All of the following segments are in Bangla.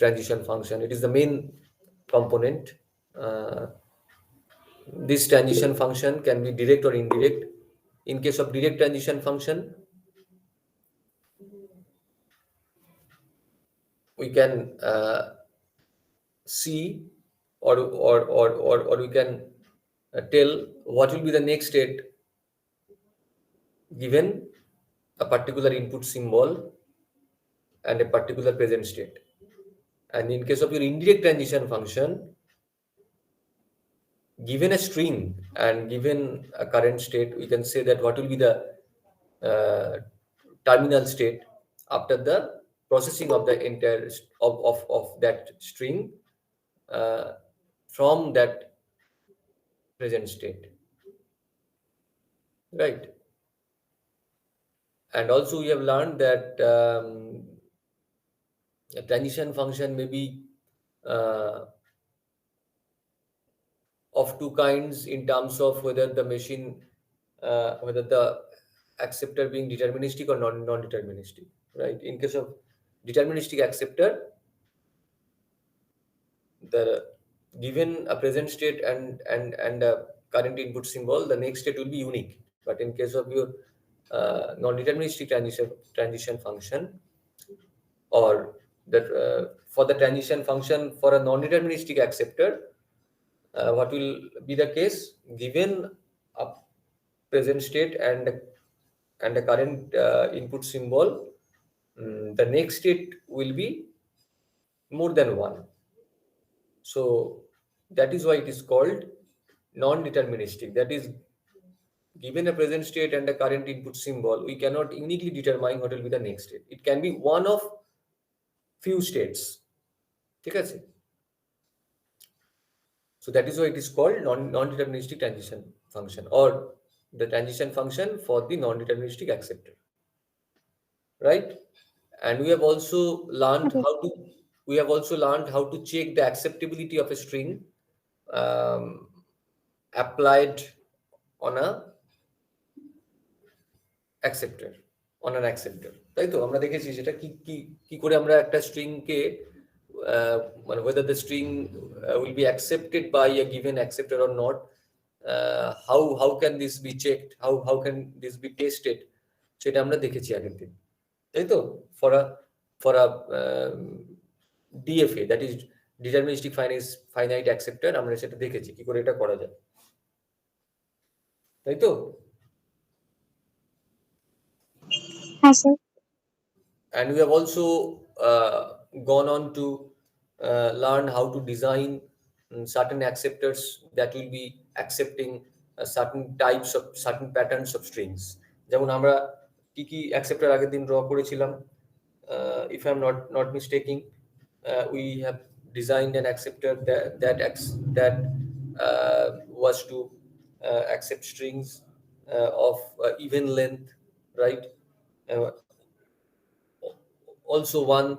transition function. It is the main component. This transition function can be direct or indirect. In case of direct transition function, we can see or we can tell what will be the next state given a particular input symbol and a particular present state. And in case of your indirect transition function, given a string and given a current state, we can say that what will be the terminal state after the processing of the entire of that string from that present state, right? And also we have learned that a transition function may be uh, of two kinds in terms of whether the machine, whether the acceptor being deterministic or non-deterministic, right? In case of deterministic acceptor, the given a present state and a current input symbol, the next state will be unique. But in case of your non-deterministic transition function, or that for the transition function for a non-deterministic acceptor, what will be the case? Given a present state and a current input symbol, the next state will be more than one. So that is why it is called non-deterministic. That is, given a present state and a current input symbol, we cannot uniquely determine what will be the next state. It can be one of few states. ঠিক আছে? So that is why it is called non-deterministic transition function, or the transition function for the non-deterministic acceptor, right? And we have also learned Okay. how to check the acceptability of a string um, applied on a acceptor, তাই তো? আমরা দেখেছি সেটা কি কি কি করে আমরা একটা স্ট্রিংকে মানে whether the string will be accepted by a given acceptor or not, how can this be checked, how can this be tested, সেটা আমরা দেখেছি আগের দিন, তাই তো? For a DFA, that is deterministic finite acceptor, আমরা সেটা দেখেছি কি করে এটা করা যায়, তাই তো? হ্যাঁ sir. And we have also gone on to learn how to design certain acceptors that will be accepting certain patterns of strings. যেমন আমরা কি কি acceptor আগের দিন ড্র করেছিলাম, if I'm not mistaken, we have designed an acceptor that was to accept strings of even length, right? Uh, Also one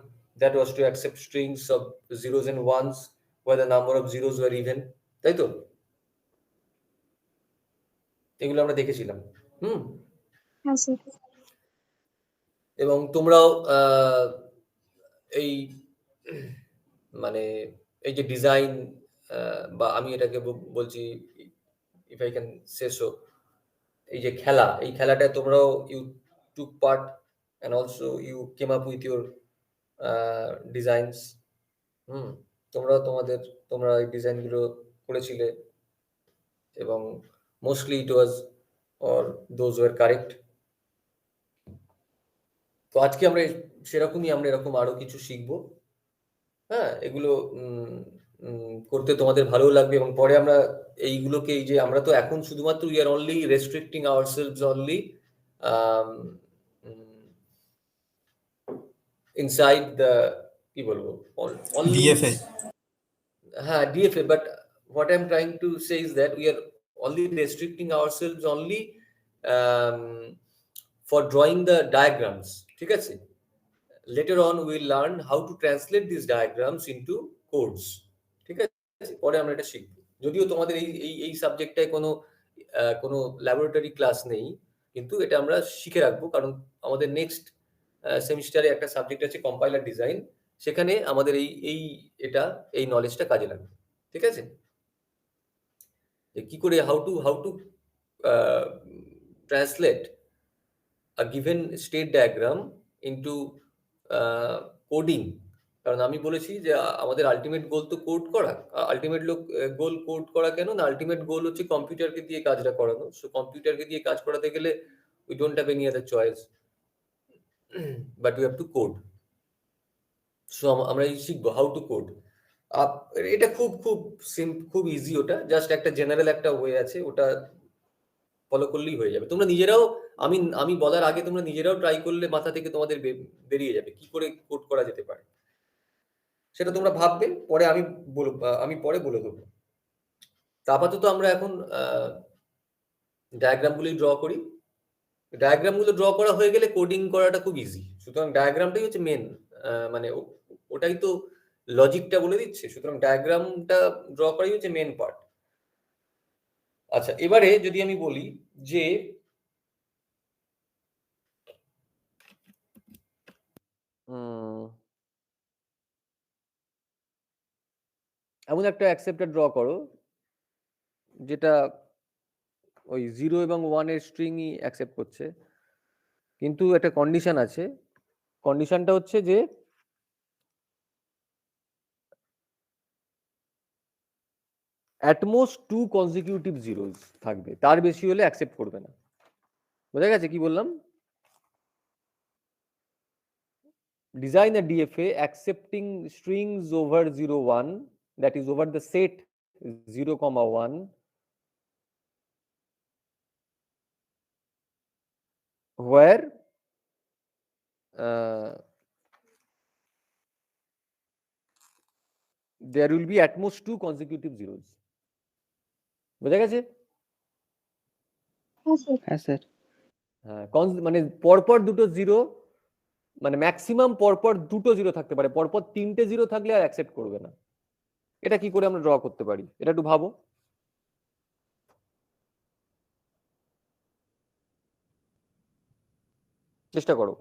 that was to accept strings of zeros and ones where the number of zeros were even, তাই তো? এগুলো আমরা দেখেছিলাম। হ্যাঁ স্যার। এবং তোমরাও এই মানে এই যে ডিজাইন, বা আমি এটাকে বলছি, if I can say so, এই যে খেলা, এই খেলাটায় তোমরাও you took part and also you came up with your designs. তোমরা এই ডিজাইনগুলো করেছিলে এবং mostly it was or those were correct. তো আজকে আমরা এরকম আরো কিছু শিখবো। হ্যাঁ, এগুলো করতে তোমাদের ভালো লাগবে এবং পরে আমরা এইগুলোকে, এই যে আমরা তো এখন শুধুমাত্র we are only রেস্ট্রিক্টিং ourselves only inside the কি বলবো, only DFA. DFA, but what I'm trying to say is that we are only restricting ourselves only for drawing the diagrams, ঠিক আছে? Later on we'll learn how to translate these diagrams into codes, ঠিক আছে? পরে আমরা এটা শিখব। যদিও তোমাদের এই সাবজেক্টটায় কোনো ল্যাবরেটরি ক্লাস নেই, কিন্তু এটা আমরা শিখে রাখবো, কারণ আমাদের নেক্সট সেমিস্টারে একটা সাবজেক্ট আছে কম্পাইলার ডিজাইন, সেখানে আমাদের এই নলেজটা কাজে লাগবে। ঠিক আছে? যে কি করে how to translate a given state diagram into coding. কারণ আমি বলেছি যে আমাদের আল্টিমেট গোল তো কোড করা। গোল কোড করা কেন না, আল্টিমেট গোল হচ্ছে কম্পিউটারকে দিয়ে কাজটা করানো। সো কম্পিউটারকে দিয়ে কাজ করাতে গেলে we don't have any other choice but we have to code. So আমরা এই শিখবো হাউ টু কোড। এটা খুব ইজি, ওটা জাস্ট একটা জেনারেল একটা ওয়ে আছে, ওটা ফলো করলেই হয়ে যাবে। তোমরা নিজেরাও, আমি বলার আগে তোমরা নিজেরাও ট্রাই করলে মাথা থেকে তোমাদের বেরিয়ে যাবে কি করে কোড করা যেতে পারে। সেটা তোমরা ভাববে, পরে আমি পরে বলে দেবো। তা আপাতত আমরা এখন ডায়াগ্রামগুলি ড্র করি। ডায়াগ্রামগুলো ড্র করা হয়ে গেলে কোডিং করাটা খুব ইজি। সুতরাং ডায়াগ্রামটাই হচ্ছে মেন, মানে ওটাই তো লজিকটা বলে দিচ্ছে। সুতরাং ডায়াগ্রামটা ড্র করাই হচ্ছে মেন পার্ট। আচ্ছা, এবারে যদি আমি বলি যে এমন একটা অ্যাকসেপ্টর ড্র করো যেটা ওই 0 এবং 1 এর স্ট্রিংই অ্যাকসেপ্ট করছে, কিন্তু একটা কন্ডিশন আছে। কন্ডিশনটা হচ্ছে যে at most 2 consecutive zeros থাকবে, তার বেশি হলে অ্যাকসেপ্ট করবে না। বোঝা গেছে কি বললাম? Design a DFA accepting strings over 0 1, that is over the set 0 1, where there will be at most 2 consecutive zeros. বোঝা গেছে? হ্যাঁ স্যার। হ্যাঁ, মানে পরপর দুটো জিরো, মানে ম্যাক্সিমাম পরপর দুটো জিরো থাকতে পারে, পরপর 3টে জিরো থাকলে আর অ্যাকসেপ্ট করবে না। এটা কি করে আমরা ড্র করতে পারি, এটা একটু ভাবো। চেষ্টা করো।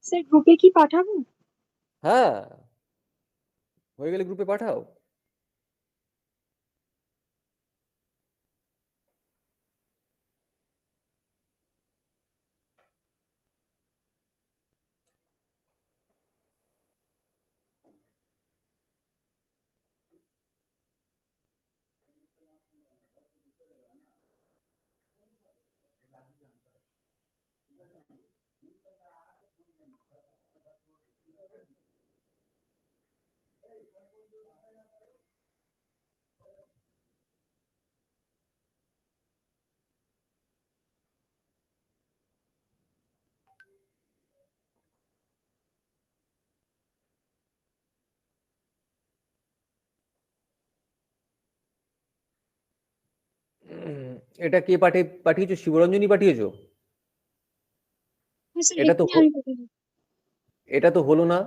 স্যার গ্রুপে কি পাঠাবো? হ্যাঁ, হয়ে গেলে গ্রুপে পাঠাও। এটা কে পাঠিয়েছো? শিবরঞ্জনী পাঠিয়েছো? হ্যাঁ স্যার, এটা তো এক্ষুনি আমি পাঠাবো। এটা তো হলো না,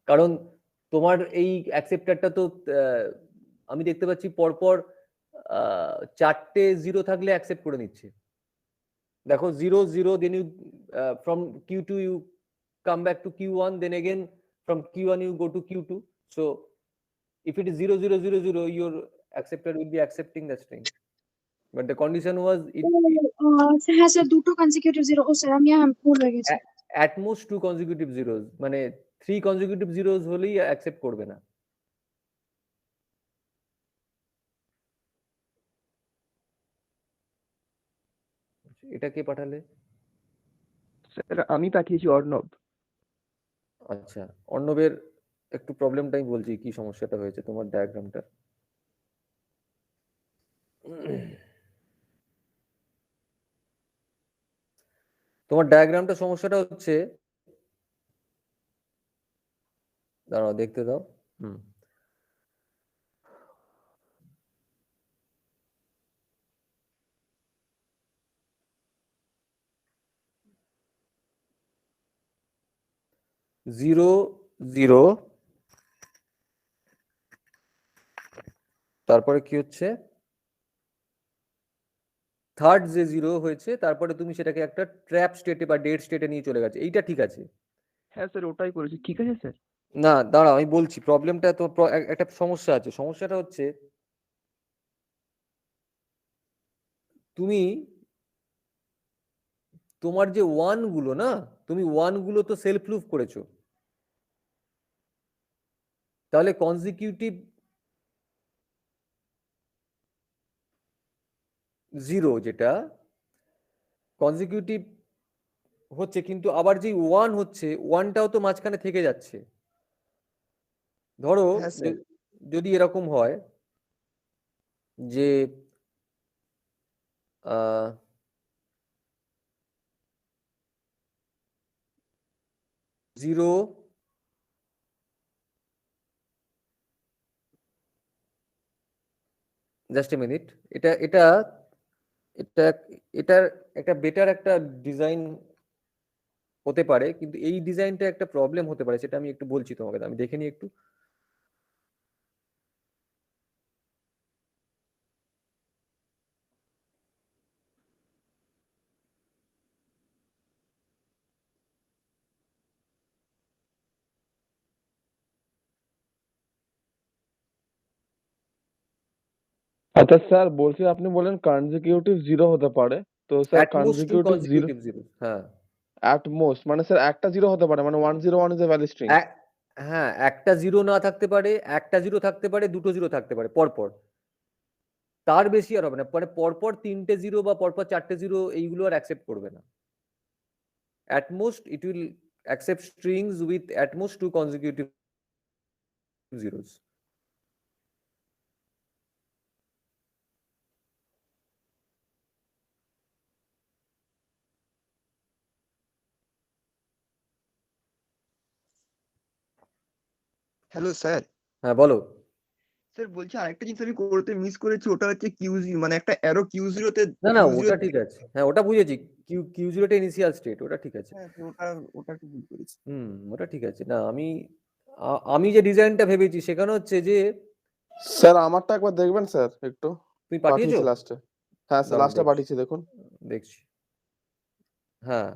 কারণ তোমার এই অ্যাকসেপ্টারটা তো আমি দেখতে পাচ্ছি পরপর 4টে জিরো থাকলে অ্যাকসেপ্ট করে নিচ্ছে। দেখো 0 0, then you from Q2 you come back to Q1, then again from Q1 you go to Q2. So if it is 0 0 0 0, your acceptor will be accepting that string. But the condition was হ্যাঁ স্যার, দুটো কনজিকিউটিভ জিরো। ও স্যার, আমি ভুল হয়ে গেছি। at most 2 consecutive zeros, মানে 3 consecutive zeros হলেই অ্যাকসেপ্ট করবে না। এটা কে পাঠালে? স্যার আমি পাঠিয়েছি, অর্ণব। আচ্ছা, অর্ণবের একটু প্রবলেমটাই বলছি, কি সমস্যাটা হয়েছে তোমার ডায়াগ্রামটা। তোমার ডায়াগ্রামটা সমস্যাটা হচ্ছে, দাঁড়াও দেখতে দাও। জিরো জিরো, তারপরে কি হচ্ছে, থার্ড যে জিরো হয়েছে তারপরে তুমি সেটাকে একটা ট্র্যাপ স্টেটে বা ডেড স্টেটে নিয়ে চলে গেছে, এইটা ঠিক আছে? হ্যাঁ স্যার, ওটাই করেছি। ঠিক আছে স্যার। না দাঁড়াও, আমি বলছি প্রবলেমটা তো, একটা সমস্যা আছে। সমস্যাটা হচ্ছে তুমি তোমার যে ওয়ান গুলো না, তুমি ওয়ান গুলো তো সেলফ প্রুফ করেছো, তাহলে কনজিকিউটিভ জিরো যেটা কনজিকিউটিভ হচ্ছে, কিন্তু আবার যে ওয়ান হচ্ছে, ওয়ানটাও তো মাঝখানে থেকে যাচ্ছে। ধরো হ্যাঁ স্যার। যদি এরকম হয় যে জিরো জাস্ট এ মিনিট, এটা এটা এটা এটার একটা বেটার একটা ডিজাইন হতে পারে, কিন্তু এই ডিজাইনটা একটা প্রবলেম হতে পারে, সেটা আমি একটু বলছি তোমাকে, আমি দেখে নিই একটু। আচ্ছা স্যার, বলছি আপনি বলেন কনজিকিউটিভ জিরো হতে পারে, তো sir At most two consecutive zero consecutive zeros, হ্যাঁ। অ্যাট মোস্ট মানে স্যার একটা জিরো হতে পারে, মানে 101 ইজ এ ভ্যালিড স্ট্রিং। হ্যাঁ, একটা জিরো না থাকতে পারে, একটা জিরো থাকতে পারে, দুটো জিরো থাকতে পারে পরপর, তার বেশি আর হবে না। মানে পরপর 3টে জিরো বা পরপর 4টে জিরো এইগুলো আর অ্যাকসেপ্ট করবে না। At most it will accept strings with at most 2 consecutive zeros. Hello sir. হ্যাঁ বলো। স্যার বলছি, আরেকটা জিনিস আমি করতে মিস করেছি, ওটা হচ্ছে কিউ0, মানে একটা অ্যারো কিউ0তে। না ওটা ঠিক আছে, হ্যাঁ ওটা বুঝেছি, কিউ জিরোটা ইনিশিয়াল স্টেট, ওটা ঠিক আছে। হ্যাঁ ওটা ওটা একটু ভুল করেছি। ওটা ঠিক আছে। না আমি যে ডিজাইনটা ভেবেছি সেখানে হচ্ছে যে, স্যার আমারটা একবার দেখবেন স্যার একটু। তুমি পাঠিয়েছো? পাঠিয়েছি লাস্টে। হ্যাঁ স্যার, লাস্টে পাঠিয়েছি, দেখুন। দেখছি, হ্যাঁ।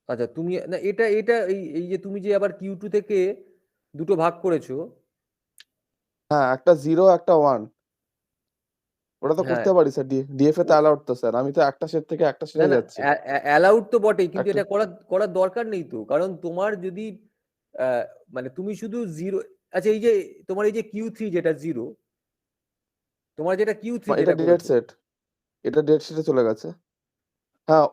আচ্ছা তুমি না, এটা এটা এই যে তুমি যে আবার কিউ2 থেকে দুটো ভাগ করেছো। হ্যাঁ, একটা জিরো একটা ওয়ান, ওটা তো করতে পারি স্যার। ডিএফএ তে অ্যালাউড তো স্যার, আমি তো একটা সেট থেকে একটা সেটে যাচ্ছি। অ্যালাউড তো বটেই, কিন্তু একটা- এটা করার দরকার নেই তো, কারণ তোমার যদি মানে তুমি শুধু জিরো, আচ্ছা এই যে তোমার এই যে কিউ3 যেটা জিরো, তোমার যেটা কিউ3 এটা যেটা ডেড সেট, এটা ডেড সেটে চলে গেছে। হ্যাঁ,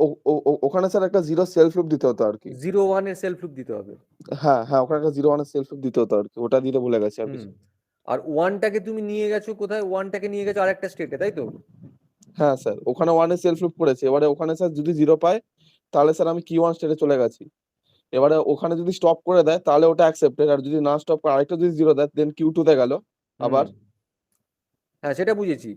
ওখানে স্যার একটা জিরো সেলফ লুপ দিতে হতো আর কি। 0 1 এর সেলফ লুপ দিতে হবে। হ্যাঁ হ্যাঁ, ওখানে একটা 0 1 এর সেলফ লুপ দিতে হতো আর কি, ওটা দিতে ভুলে গেছি আর কিছু। আর ওয়ানটাকে তুমি নিয়ে গেছো কোথায়? ওয়ানটাকে নিয়ে গেছো আরেকটা স্টেটে, তাই তো? হ্যাঁ স্যার, ওখানে 1 এর সেলফ লুপ করেছে। এবারে ওখানে স্যার যদি জিরো পায় তাহলে স্যার আমি কি1 স্টেটে চলে গেছি। এবারে ওখানে যদি স্টপ করে দেয় তাহলে ওটা অ্যাকসেপ্টেড, আর যদি না স্টপ করে আরেকটা যদি জিরো দেয় দেন কিউ2 তে গেল আবার। হ্যাঁ সেটা বুঝেছি,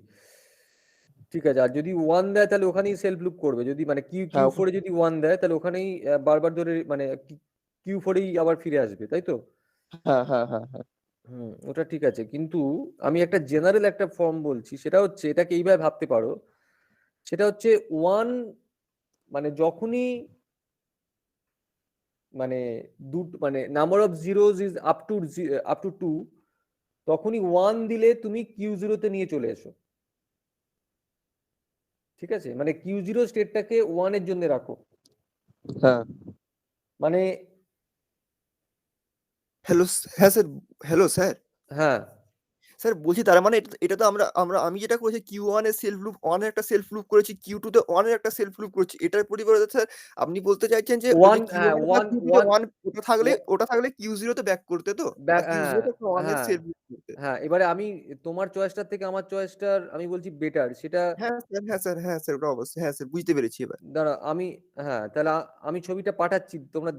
ঠিক আছে, আর যদি 1 দেয় তাহলে ওখানেই সেলফ লুপ করবে, যদি মানে কিউ হ্যাঁ, ফোরে যদি 1 দেয় তাহলে ওখানেই বারবার ধরে মানে কিউ ফোরেই আবার ফিরে আসবে, তাই তো? হ্যাঁ, হ্যাঁ, হ্যাঁ, হ্যাঁ। ওটা ঠিক আছে, কিন্তু আমি একটা জেনারেল একটা ফর্ম বলছি, সেটা হচ্ছে এটাকে এইভাবে ভাবতে পারো, সেটা হচ্ছে 1 মানে যখনই মানে মানে number of zeros is up to 2, তখনই 1 দিলে তুমি কিউ জিরোতে নিয়ে চলে এসো। ঠিক আছে, মানে কিউ জিরো স্টেটটাকে 1 এর জন্য রাখো, হ্যাঁ, মানে হ্যালো, হ্যাঁ স্যার, হ্যালো স্যার, হ্যাঁ স্যার বলছি তার মানে এটা তো আমি যেটা করেছি Q1 এর সেলফ লুপ 1 এর একটা সেলফ লুপ করেছি, Q2 তে 1 এর একটা সেলফ লুপ করেছি। এটার পরিবর্তে স্যার আপনি বলতে চাইছেন যে ওই যে 1 হ্যাঁ Q1 বা 1 Q2 তে 1 ওটা থাকলে Q0 তে ব্যাক করতে তো? আর Q0 হ্যাঁ তে 1 এর হ্যাঁ সেলফ লুপ করতে। হ্যাঁ, এবারে আমি তোমার চয়েসটার থেকে আমার চয়েসটার আমি বলছি বেটার, সেটা ওটা অবশ্যই। হ্যাঁ স্যার, বুঝতে পেরেছি এবার। দাঁড়া আমি, হ্যাঁ তাহলে আমি ছবিটা পাঠাচ্ছি, তোমরা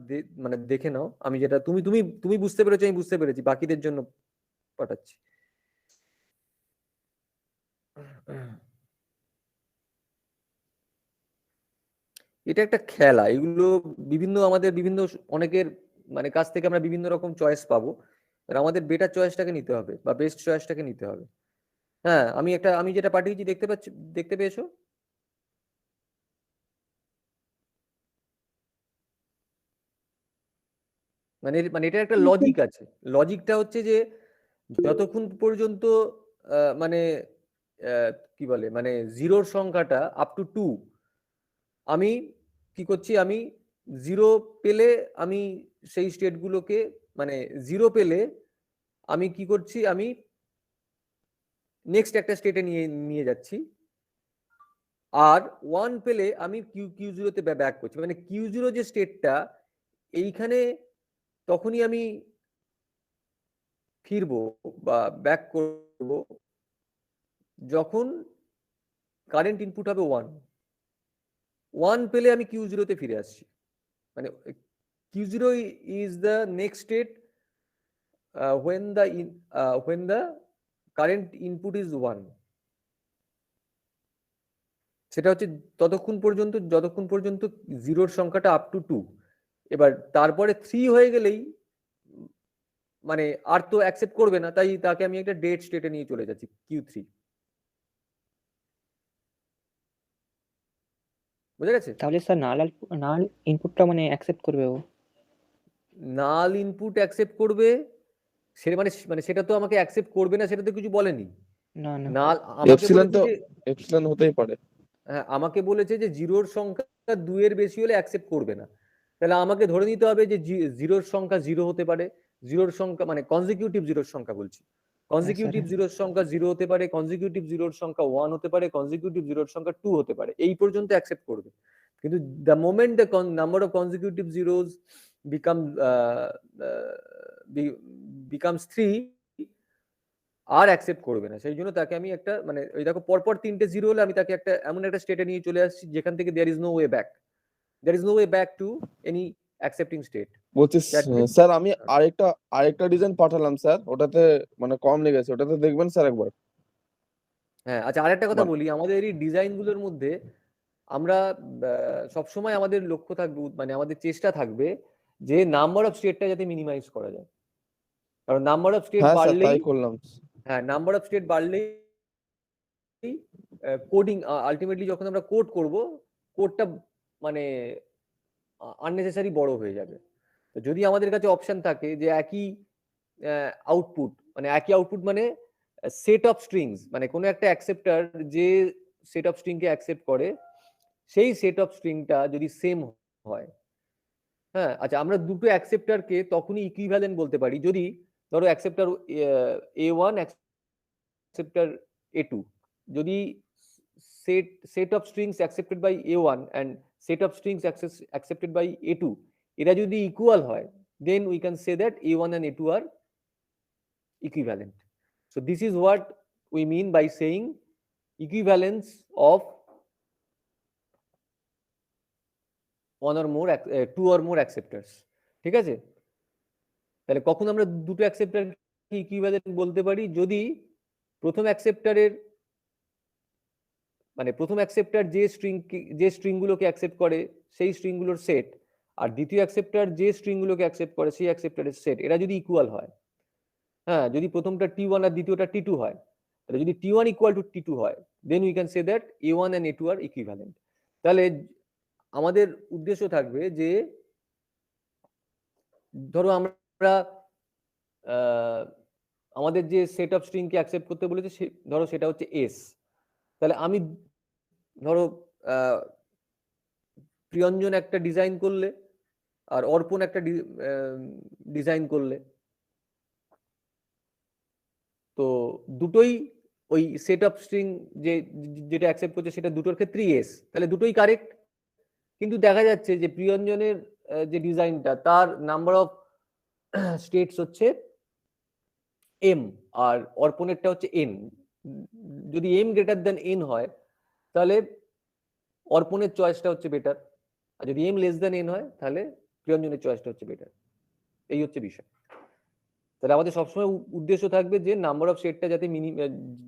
মানে দেখে নাও, আমি যেটা তুমি তুমি তুমি বুঝতে পেরেছো, আমি বুঝতে পেরেছি, বাকিদের জন্য পাঠাচ্ছি। এটা একটা খেলা, এগুলো বিভিন্ন আমাদের বিভিন্ন অনেকের মানে কাছ থেকে আমরা বিভিন্ন রকম চয়েস পাবো, আর আমাদের বেটার চয়েসটাকে নিতে হবে বা বেস্ট চয়েসটাকে নিতে হবে। হ্যাঁ, আমি যেটা পাঠিয়েছি দেখতে পেয়েছো? মানে এটা একটা লজিক আছে, লজিকটা হচ্ছে যে যতক্ষণ পর্যন্ত মানে কি বলে মানে জিরোর সংখ্যাটা আপ টু 2, আমি কি করছি, আমি জিরো পেলে আমি সেই স্টেটগুলোকে মানে জিরো পেলে আমি কি করছি, আমি নেক্সট একটা স্টেটে নিয়ে নিয়ে যাচ্ছি, আর 1 পেলে আমি কিউ জিরোতে ব্যাক করছি, মানে কিউ জিরো যে স্টেটটা এইখানে তখনই আমি ফিরবো বা ব্যাক করব যখন কারেন্ট ইনপুট হবে 1 পেলে আমি কিউ জিরোতে ফিরে আসছি, মানে Q zero is the next state when the current input is 1, সেটা হচ্ছে যতক্ষণ পর্যন্ত জিরোর সংখ্যাটা আপ টু 2, এবার তারপরে 3 হয়ে গেলেই মানে আর তো অ্যাকসেপ্ট করবে না, তাই তাকে আমি একটা ডেড স্টেটে নিয়ে চলে যাচ্ছি Q3। বুঝা গেছে? তাহলে স্যার নাল ইনপুটটা মানে অ্যাকসেপ্ট করবে ও? নাল ইনপুট অ্যাকসেপ্ট করবে, সেটা মানে মানে সেটা তো আমাকে অ্যাকসেপ্ট করবে না, সেটা তো কিছু বলেনি। না না নাল আমাকে এপসিলন বলেছে তো যে এপসিলন হতেই পারে। হ্যাঁ, আমাকে বলেছে যে জিরোর সংখ্যা 2 এর বেশি হলে অ্যাকসেপ্ট করবে না, তাহলে আমাকে ধরে নিতে হবে যে জিরোর সংখ্যা 0 হতে পারে, জিরোর সংখ্যা মানে কনজিকিউটিভ জিরোর সংখ্যা বলছি, কনজিকিউটিভ জিরোর সংখ্যা 0 হতে পারে, কনজিকিউটিভ জিরোর সংখ্যা 1 হতে পারে, কনজিকিউটিভ জিরোর সংখ্যা 2 হতে পারে, এই পর্যন্ত অ্যাকসেপ্ট করবে। কিন্তু the moment the number of consecutive zeros become becomes 3 আর অ্যাকসেপ্ট করবে না, সেই জন্য তাকে আমি একটা মানে ওই দেখো পরপর 3টে জিরো হলে আমি তাকে একটা এমন একটা স্টেটে নিয়ে চলে আসছি যেখান থেকে there is no way back to any accepting state. বলছি That means- স্যার আমি আরেকটা ডিজাইন পাঠালাম স্যার, ওটাতে মানে কম লেগেছে, ওটাতে দেখবেন স্যার একবার। হ্যাঁ আচ্ছা, আরেকটা কথা মানে- বলি, আমাদের এই ডিজাইন গুলোর মধ্যে আমরা সবসময় আমাদের লক্ষ্য থাকবে মানে আমাদের চেষ্টা থাকবে যে নাম্বার অফ স্টেটটা যাতে মিনিমাইজ করা যায়, কারণ নাম্বার অফ স্টেট হ্যাঁ স্যার বাড়লেই তাই করলাম। হ্যাঁ নাম্বার অফ স্টেট বাড়লেই কোডিং আলটিমেটলি যখন আমরা কোড করব, কোডটা মানে আননেসেসারি বড় হয়ে যাবে। তো যদি আমাদের কাছে অপশন থাকে যে একই আউটপুট মানে সেট অফ স্ট্রিংস, মানে কোনো একটা অ্যাকসেপ্টার যে সেট অফ স্ট্রিংকে অ্যাকসেপ্ট করে সেই সেট অফ স্ট্রিংটা যদি সেম হয়, হ্যাঁ আচ্ছা, আমরা দুটো অ্যাকসেপ্টারকে তখনই ইকুইভ্যালেন্ট বলতে পারি যদি ধরো অ্যাকসেপ্টার A1 অ্যাকসেপ্টার A2, যদি set of strings accepted by A1 and set of strings accepted by A2 এরা যদি ইকুয়াল হয়, then we can say that A1 and A2 are equivalent. So this is what we mean by saying equivalence of two or more acceptors. ঠিক আছে, তাহলে কখন আমরা দুটো অ্যাকসেপ্টার ইকুইভ্যালেন্ট বলতে পারি, যদি প্রথম অ্যাকসেপ্টারের মানে প্রথম অ্যাকসেপ্টার যে স্ট্রিং গুলোকে অ্যাকসেপ্ট করে সেই স্ট্রিং গুলোর সেট, আর দ্বিতীয় অ্যাকসেপ্টার যে স্ট্রিং গুলোকে অ্যাকসেপ্ট করে সেই অ্যাকসেপ্টারের সেট, এরা যদি ইকুয়াল হয়, হ্যাঁ, যদি প্রথমটা T1 আর দ্বিতীয়টা T2 হয়, তাহলে যদি T1 ইকুয়াল টু T2 হয়, then we can say that A1 and A2 আর ইকুইভ্যালেন্ট। তাহলে আমাদের উদ্দেশ্য থাকবে যে ধরো আমরা আমাদের যে সেট অফ স্ট্রিংকে অ্যাকসেপ্ট করতে বলেছে ধরো সেটা হচ্ছে এস। তাহলে আমি ধরো প্রিয়ঞ্জন একটা ডিজাইন করলে আর অর্পণ একটা ডিজাইন করলে, তো দুটোই ওই সেট অফ স্ট্রিং যেটা অ্যাকসেপ্ট করছে সেটা দুটোর ক্ষেত্রেই এস, তাহলে দুটোই কারেক্ট। কিন্তু দেখা যাচ্ছে যে প্রিয়ঞ্জনের যে ডিজাইনটা তার নাম্বার অফ স্টেটস হচ্ছে এম আর অর্পণেরটা হচ্ছে এন। যদি এম গ্রেটার দেন এন হয় তাহলে অর্পণের চয়েসটা হচ্ছে বেটার, আর যদি এম লেস দেন এন হয় তাহলে প্রিয়ঞ্জনের চয়েসটা হচ্ছে বেটার। এই হচ্ছে বিষয়। তাহলে আমাদের সবসময় উদ্দেশ্য থাকবে যে নাম্বার অফ সেটটা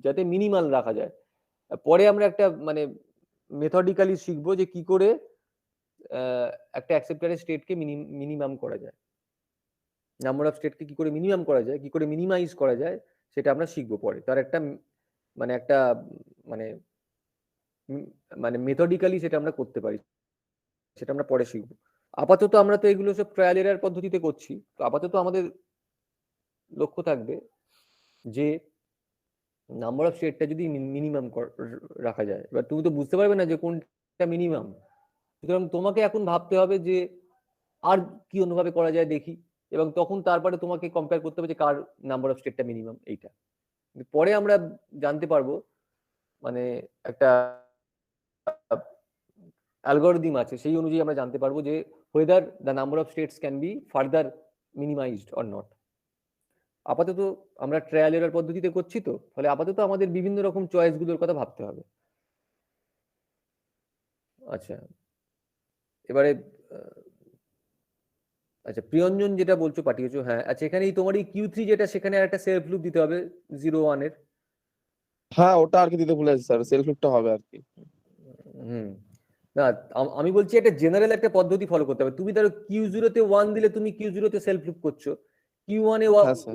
যাতে মিনিমাল রাখা যায়। পরে আমরা একটা মানে মেথডিক্যালি শিখবো যে কি করে একটা অ্যাকসেপ্টারের স্টেটকে মিনিমাম করা যায়, নাম্বার অফ স্টেটকে কি করে মিনিমাম করা যায়, কি করে মিনিমাইজ করা যায়, সেটা আমরা শিখবো পরে। তার একটা মানে মানে মেথডিক্যালি সেটা আমরা করতে পারি, সেটা আমরা পরে শিখবো। আপাতত আমরা তো এগুলো সব ট্রায়াল এরার পদ্ধতিতে করছি, তো আপাতত আমাদের লক্ষ্য থাকবে যে নাম্বার অফ স্টেটটা যদি মিনিমাম রাখা যায়। এবার তুমি তো বুঝতে পারবে না যে কোনটা মিনিমাম, সুতরাং তোমাকে এখন ভাবতে হবে যে আর কি অন্যভাবে করা যায় দেখি, এবং তখন তারপরে তোমাকে কম্পেয়ার করতে হবে যে কার নাম্বার অফ স্টেটটা মিনিমাম এইটা। পরে আমরা জানতে পারবো মানে একটা অ্যালগরিদম আছে, সেই অনুযায়ী আমরা জানতে পারবো যে whether the number of states can be further minimized or not। আপাতত আমরা ট্রায়াল এরার পদ্ধতিতে করছি, তো ফলে আপাতত আমাদের বিভিন্ন রকম চয়েস গুলোর কথা ভাবতে হবে। আচ্ছা, এবারে আচ্ছা প্রিয়ঞ্জন যেটা বলছো পাঠিয়েছো, হ্যাঁ আচ্ছা, এখানে তোমার এই Q3 যেটা, সেখানে একটা সেলফ লুপ দিতে হবে 0 1 এর। হ্যাঁ, ওটা আর কি দিতে ভুলে গেছি স্যার, সেলফ লুপটা হবে আর কি। না আমি বলছি একটা জেনারেল একটা পদ্ধতি ফলো করতে হবে। তুমি ধরো Q0 তে 1 দিলে তুমি Q0 তে সেলফ লুপ করছো, Q1 এ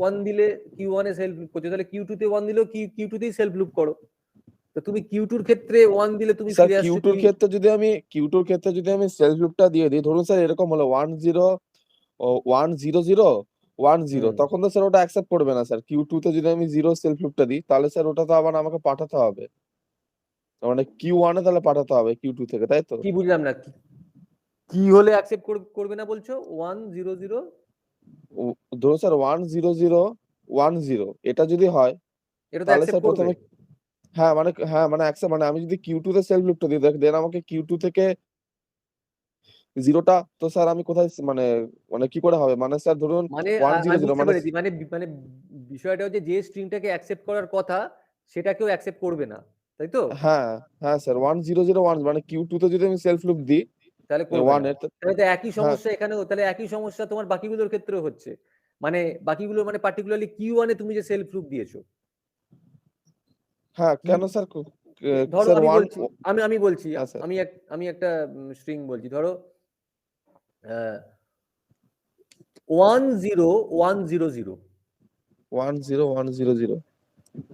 1 দিলে Q1 এ সেলফ লুপ করছো, তাহলে Q2 তে 1 দিলেও Q2 তেই সেলফ লুপ করো। তো তুমি Q2 এর ক্ষেত্রে 1 দিলে তুমি স্যার ফিরে আসছো Q2 এর ক্ষেত্রে যদি আমি সেলফ লুপটা দিয়ে দিই, ধরুন স্যার এরকম হলো 1 0 1 0 0 1 0, তখন তো স্যার ওটা অ্যাকসেপ্ট করবে না স্যার। Q2 তে যদি আমি 0 সেলফ লুপটা দিই, তাহলে স্যার ওটা তো আবার আমাকে পাঠাতে হবে, মানে Q1 এ তাহলে পাঠাতে হবে Q2 থেকে, তাই তো? কি বুঝলাম না, কি হলে অ্যাকসেপ্ট করবে না বলছো? 1 0 0 ধরুন স্যার 1 0 0 1 0 এটা যদি হয়, এটা তো তাহলে অ্যাকসেপ্ট স্যার করবে। প্রথমে মানে অ্যাকসেপ্ট, মানে আমি যদি Q2 তে সেলফ লুপটা দিই, দেন আমাকে Q2 থেকে 0টা তো স্যার আমি কোথায় মানে কি করে হবে? মানে স্যার ধরুন মানে 1 0 আমি 0 বুঝতে মানে পেরেছি, মানে মানে বিষয়টা হচ্ছে যে স্ট্রিংটাকে অ্যাকসেপ্ট করার কথা সেটাকেও অ্যাকসেপ্ট করবে না, তাই তো? হ্যাঁ হ্যাঁ স্যার 1 0 0 1, মানে Q2 তে যদি আমি সেলফ লুপ দিই তাহলে করবে 1 না। এর, তাহলে তো একই হ্যাঁ সমস্যা এখানেও, তাহলে একই সমস্যা তোমার বাকিগুলোর ক্ষেত্রেও হচ্ছে। মানে বাকিগুলো মানে পার্টিকুলারলি Q1 এ তুমি যে সেলফ লুপ দিয়েছো, হ্যাঁ কেন স্যার? ধরো স্যার আমি 1, বলছি আমি বলছি হ্যাঁ স্যার আমি একটা স্ট্রিং বলছি, ধরো 1 0 1 0 0। 1 0 1 0 0,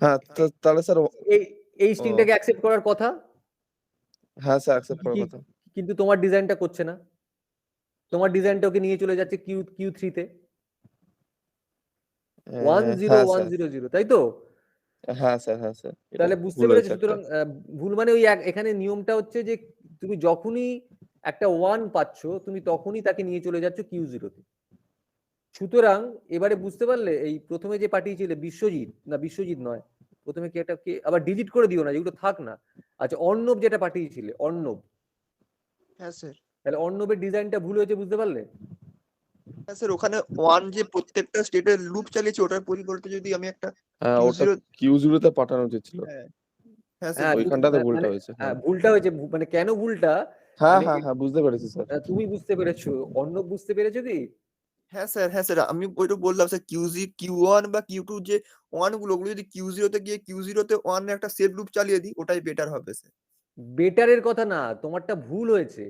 হ্যাঁ তাহলে স্যার এই স্ট্রিংটাকে অ্যাকসেপ্ট করার কথা, হ্যাঁ স্যার অ্যাকসেপ্ট করার কথা, কিন্তু তোমার ডিজাইনটা করছে না। তোমার ডিজাইনটা ওকে নিয়ে চলে যাচ্ছে Q3 তে 1 0 হ্যাঁ 1 স্যার 0 0, তাই তো? হ্যাঁ স্যার এটা তাহলে বুঝতে ভুল পেরেছো? হয়েছে একটা। সুতরাং ভুল মানে ওই এখানে নিয়মটা হচ্ছে যে তুমি যখনই একটা 1 পাচ্ছ তুমি তখনই তাকে নিয়ে চলে যাচ্ছ Q0 তে। সুতরাং এবারে বুঝতে পারলে, এই প্রথমে যে পাঠিয়েছিলে বিশ্বজিৎ নয়, প্রথমে কি একটা কে আবার ডিলিট করে দিও না, যেগুলো থাক না। আচ্ছা, অর্ণব যেটা পাঠিয়েছিলে, অর্ণব, হ্যাঁ স্যার। তাহলে অর্ণবের ডিজাইনটা ভুল হয়েছে, বুঝতে পারলে? হ্যাঁ স্যার, ওখানে 1 যে প্রত্যেকটা স্টেটের লুপ চালিয়েছে ওটার পরিবর্তে যদি আমি একটা হ্যাঁ ওটা Q0 Q0 তে পাঠানো উচিত ছিল, হ্যাঁ হ্যাঁ স্যার হ্যাঁ ওইখানটাতে ভুলটা মানে হয়েছে। হ্যাঁ ভুলটা হয়েছে, মানে কেন ভুলটা, হ্যাঁ মানে হ্যাঁ হ্যাঁ বুঝতে পেরেছি স্যার। তুমি বুঝতে পেরেছো, অর্ণব বুঝতে পেরেছো কি? হ্যাঁ স্যার আমি ওইটা বললাম স্যার, Q1 বা Q2 যে 1 গুলো ওগুলো যদি Q0 তে গিয়ে Q0 তে 1 একটা সেভ লুপ চালিয়ে দিই ওটাই বেটার হবে স্যার। বেটারের কথা না, তোমারটা ভুল হয়েছে।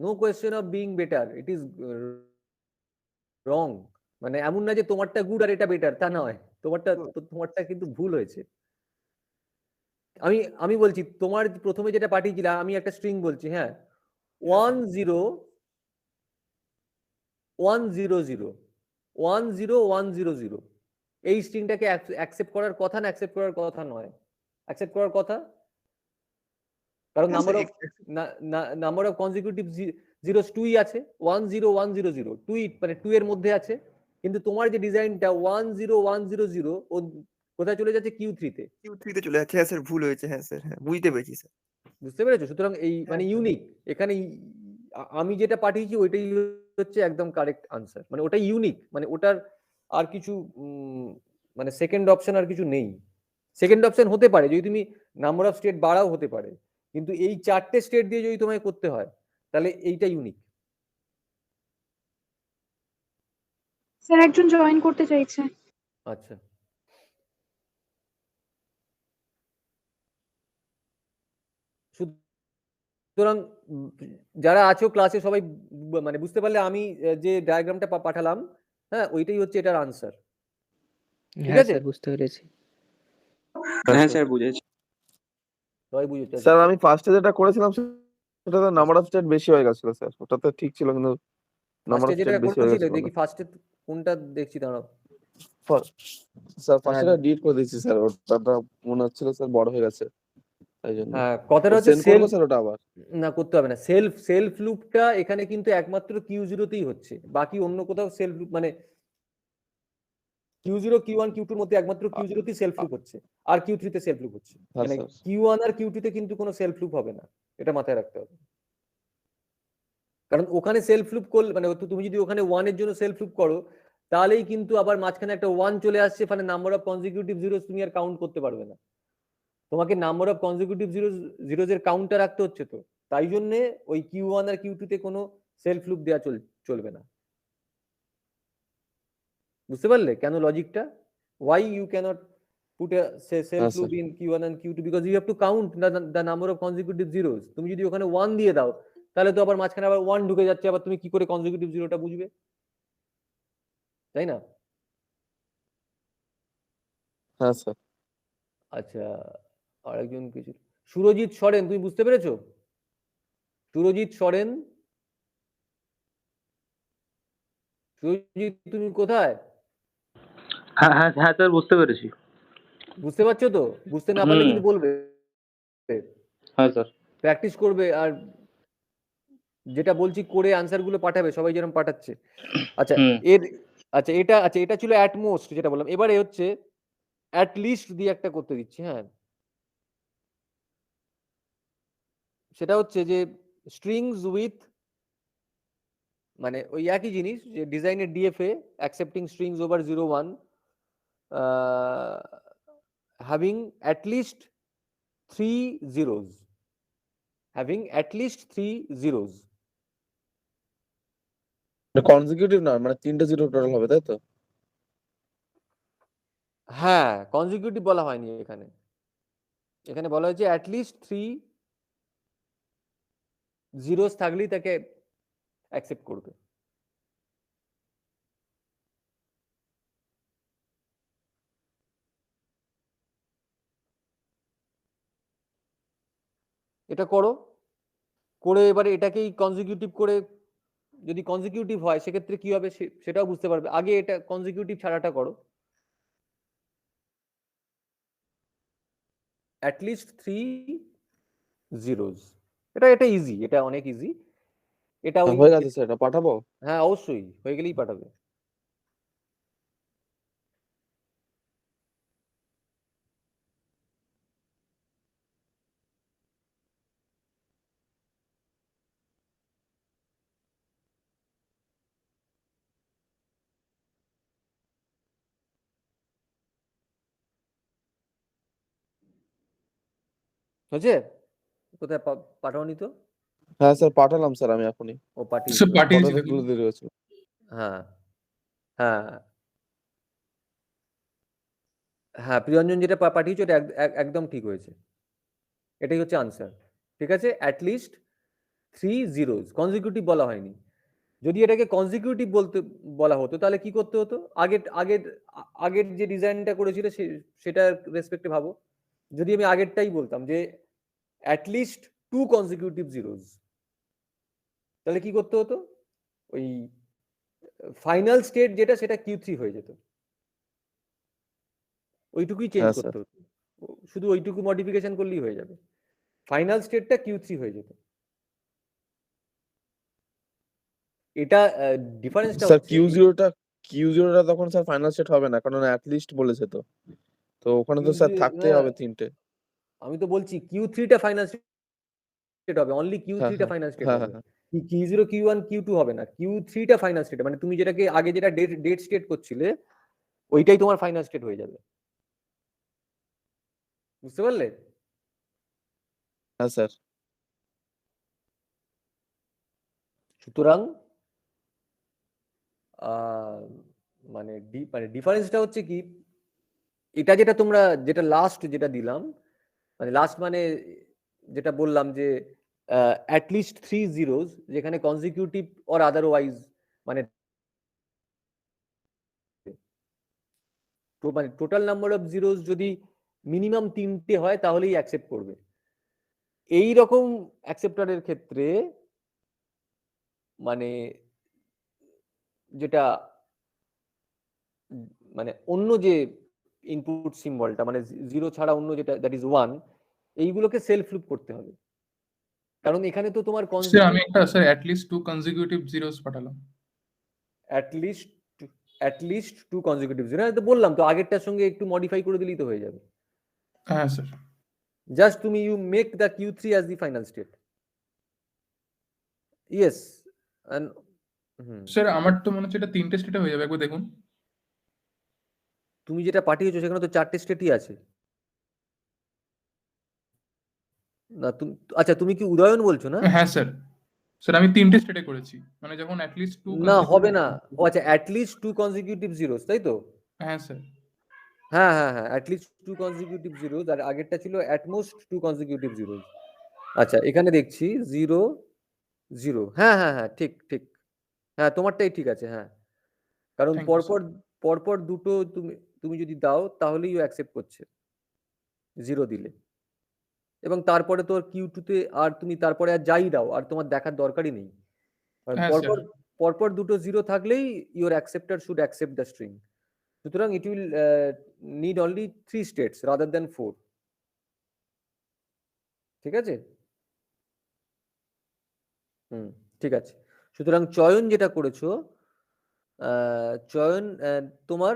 No question of being better, it is wrong. মানে এমন না যে তোমারটা গুড আর এটা বেটার, তা নয়। তোমারটা কিন্তু ভুল হয়েছে। আমি বলছি, তোমার প্রথমে যেটা পাঠিয়েছিলে, আমি একটা স্ট্রিং বলছি, হ্যাঁ, 10100100 এই স্ট্রিংটাকে অ্যাকসেপ্ট করার কথা না অ্যাকসেপ্ট করার কথা নয়? অ্যাকসেপ্ট করার কথা, কারণ হ্যাঁ sir, number of consecutive zeros 2ই আছে, 10100 2 মানে 2 এর মধ্যে আছে, কিন্তু তোমার যে ডিজাইনটা 10100 ও কোথায় চলে যাচ্ছে? Q3 তে। Q3 তে চলে যাচ্ছে। হ্যাঁ স্যার, ভুল হয়েছে। হ্যাঁ স্যার, হ্যাঁ বুঝতে পেরেছি স্যার। বুঝতে পেরেছো? সুতরাং এই মানে হ্যাঁ, ইউনিক এখানে আমি যেটা পাঠিয়েছি ওইটাই হচ্ছে একদম কারেক্ট আনসার, মানে ওটাই ইউনিক, মানে ওটার আর কিছু মানে সেকেন্ড অপশন আর কিছু নেই। সেকেন্ড অপশন হতে পারে যদি তুমি নাম্বার অফ স্টেট বাড়াও, হতে পারে, কিন্তু এই 4টে স্টেট দিয়ে যদি তোমায় করতে হয় তাহলে এইটা ইউনিক। স্যার একজন জয়েন করতে চাইছে। আচ্ছা, সুতরাং যারা আছো ক্লাসে সবাই মানে বুঝতে পারলে আমি যে ডায়াগ্রামটা পাঠালাম, হ্যাঁ, ওইটাই হচ্ছে এটার আনসার। ঠিক হ্যাঁ আছে, স্যার, বুঝতে পেরেছি। হ্যাঁ স্যার বুঝেছি। সবাই বুঝেছো? স্যার আমি ফার্স্টে যেটা করেছিলাম সেটাতে নাম্বার অফ স্টেট বেশি হয়ে গেছিল স্যার, ওটাতে ঠিক ছিল, কিন্তু নাম্বার ফার্স্টে অফ যেটা স্টেট বেশি হয়ে করেছিলে, গেছিল। দেখি ফার্স্টে কোনটা দেখছি, দাঁড়াও। স্যার হ্যাঁ, ফার্স্টে ডিলিট করে দিয়েছি স্যার, ওটা মনে হচ্ছিল স্যার বড় হয়ে গেছে, তাই জন্য। হ্যাঁ, কথাটা হচ্ছে সেন্ড করবো স্যার ওটা আবার? না, করতে হবে না। সেলফ লুপটা এখানে কিন্তু একমাত্র Q0 তেই হচ্ছে, বাকি অন্য কোথাও সেলফ লুপ মানে Q0 Q1 Q2 এর মধ্যে একমাত্র Q0 তেই সেলফ লুপ হচ্ছে, আর Q3 তে সেলফ লুপ হচ্ছে। হ্যাঁ মানে স্যার। Q1 আর Q2 তে কিন্তু কোনো সেলফ লুপ হবে না, এটা মাথায় রাখতে হবে। কারণ ওখানে সেলফ লুপ করলে মানে তুমি যদি ওখানে 1 এর জন্য সেলফ লুপ করো, তাহলেই কিন্তু আবার মাঝখানে একটা 1 চলে আসছে, মানে নাম্বার অফ কনজিকিউটিভ জিরোস তুমি আর কাউন্ট করতে পারবে না। তোমাকে নাম্বার অফ কনজিকিউটিভ জিরোস এর কাউন্টটা রাখতে হচ্ছে, তো তাই জন্য ওই Q1 আর Q2 তে কোনো সেলফ লুপ দেওয়া চলবে না। বুঝতে পারলে কেন লজিকটা? why you cannot put a self loop in Q1 and Q2, because you have to count the number of consecutive zeros. তুমি যদি ওখানে 1 দিয়ে দাও, তাহলে তো আবার মাঝখানে আবার 1 ঢুকে যাচ্ছে, আবার তুমি কি করে কনজিকিউটিভ জিরোটা বুঝবে, তাই না? হ্যাঁ স্যার। আচ্ছা, আরেকজন কিছু, সুরজিৎ সরেন, তুমি বুঝতে পেরেছো? সুরজিৎ সরেন, সুরজিৎ তুমি কোথায়? হ্যাঁ হ্যাঁ হ্যাঁ স্যার বুঝতে পেরেছি। বুঝতে পারছো তো? বুঝতে না পারলে কিন্তু বলবে, হ্যাঁ স্যার। প্র্যাকটিস করবে, আর যেটা বলছি করে আনসার গুলো পাঠাবে, সবাই যেরকম পাঠাচ্ছে। আচ্ছা এটা ছিল অ্যাট মোস্ট যেটা বললাম। এবারে হচ্ছে অ্যাট লিস্ট দিয়ে একটা করতে দিচ্ছি, হ্যাঁ, সেটা হচ্ছে যে স্ট্রিংস উইথ, মানে ওই একই জিনিস, যে ডিজাইনের DFA accepting strings over 01 having at least 3 zeros, having at least 3 zeros. Consecutive না, মানে 3টে জিরো টোটাল হবে, তাই তো? হ্যাঁ, কনজিকিউটিভ বলা হয়নি এখানে, এখানে বলা হয়েছে অ্যাট লিস্ট 3 zeros থাকলেই তাকে অ্যাকসেপ্ট করবে। এটা করো, করে এবারে এটাকেই কনজিকিউটিভ করে, যদি কনজিকিউটিভ হয় সেক্ষেত্রে কি হবে সেটাও বুঝতে পারবে। আগে এটা কনজিকিউটিভ ছাড়াটা করো, অ্যাট লিস্ট 3 zeros। এটা ইজি, এটা অনেক ইজি। এটা ওই হয়ে গেছে স্যার, এটা পাঠাবো? হ্যাঁ অবশ্যই, হয়ে গেলেই পাঠাবে। হয়েছে? কোথায় পাঠাওনি তো? হ্যাঁ স্যার পাঠালাম স্যার, আমি এখনই। ও পাঠিয়েছি, স্যার পাঠিয়েছি ফটোতে তুলে দিয়ে রয়েছে। হ্যাঁ হ্যাঁ হ্যাঁ, প্রিয়ঞ্জন যেটা পাঠিয়েছে ওটা একদম ঠিক হয়েছে, এটাই হচ্ছে আনসার। ঠিক আছে, অ্যাটলিস্ট 3 zeros, কনজিকিউটিভ বলা হয়নি। যদি এটাকে কনজিকিউটিভ বলা হতো তাহলে কি করতে হতো? আগের যে ডিজাইনটা করেছিল সেটার রেসপেক্টে ভাবো। যদি আমি আগেরটাই বলতাম যে অ্যাটলিস্ট 2 consecutive zeros, তাহলে কি করতে হতো? ওই ফাইনাল স্টেট যেটা সেটা Q3 হয়ে যেত, ওইটুকুই চেঞ্জ হ্যাঁ স্যার। করতে হতো, শুধু ওইটুকু মডিফিকেশন করলেই হয়ে যাবে, ফাইনাল স্টেটটা Q3 হয়ে যেত। এটা ডিফারেন্সটা স্যার হচ্ছে কিউ জিরোটা তখন স্যার ফাইনাল সেট হবে না, কারণ অ্যাটলিস্ট বলেছে তো। তো ওখানে তো স্যার থাকতেই হবে 3টে। আমি তো বলছি Q3টা ফাইনাল স্টেট হবে, অনলি হ্যাঁ Q3টা হ্যাঁ ফাইনাল স্টেট হ্যাঁ হবে। হ্যাঁ Q0 Q1 Q2 হবে না, Q3টা ফাইনাল স্টেট, মানে তুমি যেটাকে আগে যেটা ডেট স্টেট করছিলে ওইটাই তোমার ফাইনাল স্টেট হয়ে যাবে, বুঝতে পারলে? হ্যাঁ স্যার। সুতরাং মানে ডিফারেন্সটা হচ্ছে কি, এটা যেটা লাস্ট যেটা দিলাম, মানে লাস্ট মানে যেটা বললাম যে অ্যাটলিস্ট 3 zeros, যেখানে কনজিকিউটিভ অর আদারওয়াইজ, মানে টোটাল নাম্বার অফ জিরোস যদি মিনিমাম 3টে হয় তাহলেই অ্যাকসেপ্ট করবে। এই রকম অ্যাকসেপ্টারের ক্ষেত্রে মানে যেটা মানে অন্য যে ইনপুট সিম্বলটা, মানে 0 ছাড়া অন্য যেটা দ্যাট ইজ 1, এইগুলোকে সেলফ লুপ করতে হবে, কারণ এখানে তো তোমার স্যার আমি একটা স্যার অ্যাটলিস্ট 2 consecutive zeros পাঠালাম। অ্যাটলিস্ট 2 consecutive zeros, তো বললাম তো আগেরটার সঙ্গে একটু মডিফাই করে দিলেই তো হয়ে যাবে। হ্যাঁ স্যার। জাস্ট তুমি you make the Q3 as the final state. Yes, and sir আমার তো মনে হচ্ছে এটা 3টে স্টেটে হয়ে যাবে, একবার দেখুন। তুমি যেটা পাঠিয়েছো সেখানে তো 4টে স্টেটই আছে না? আচ্ছা, তুমি কি উদয়ন বলছো না? হ্যাঁ স্যার। স্যার আমি 3টে স্টেটে করেছি, মানে যখন অ্যাটলিস্ট 2 না, হবে না। ও আচ্ছা, অ্যাটলিস্ট 2 consecutive zeros, তাই তো? হ্যাঁ স্যার। হ্যাঁ হ্যাঁ হ্যাঁ, অ্যাটলিস্ট 2 consecutive zeros, আর আগেরটা ছিল অ্যাটমোস্ট 2 consecutive zeros। আচ্ছা, এখানে দেখছি 0 0, হ্যাঁ হ্যাঁ হ্যাঁ, ঠিক ঠিক, হ্যাঁ তোমারটাই ঠিক আছে, হ্যাঁ, কারণ Thank you, sir. পরপর দুটো তুমি যদি দাও তাহলেই ও অ্যাকসেপ্ট করছে 0 দিলে, এবং তারপরে তোর Q2তে আর তুমি তারপরে আর যাই দাও আর তোমার দেখার দরকারই নেই, কারণ হ্যাঁ স্যার। পরপর দুটো 0 থাকলেই your acceptor should accept the string. সুতরাং it will need only 3 states rather than 4। ঠিক আছে? ঠিক আছে। সুতরাং চয়ন যেটা করেছো, চয়ন তোমার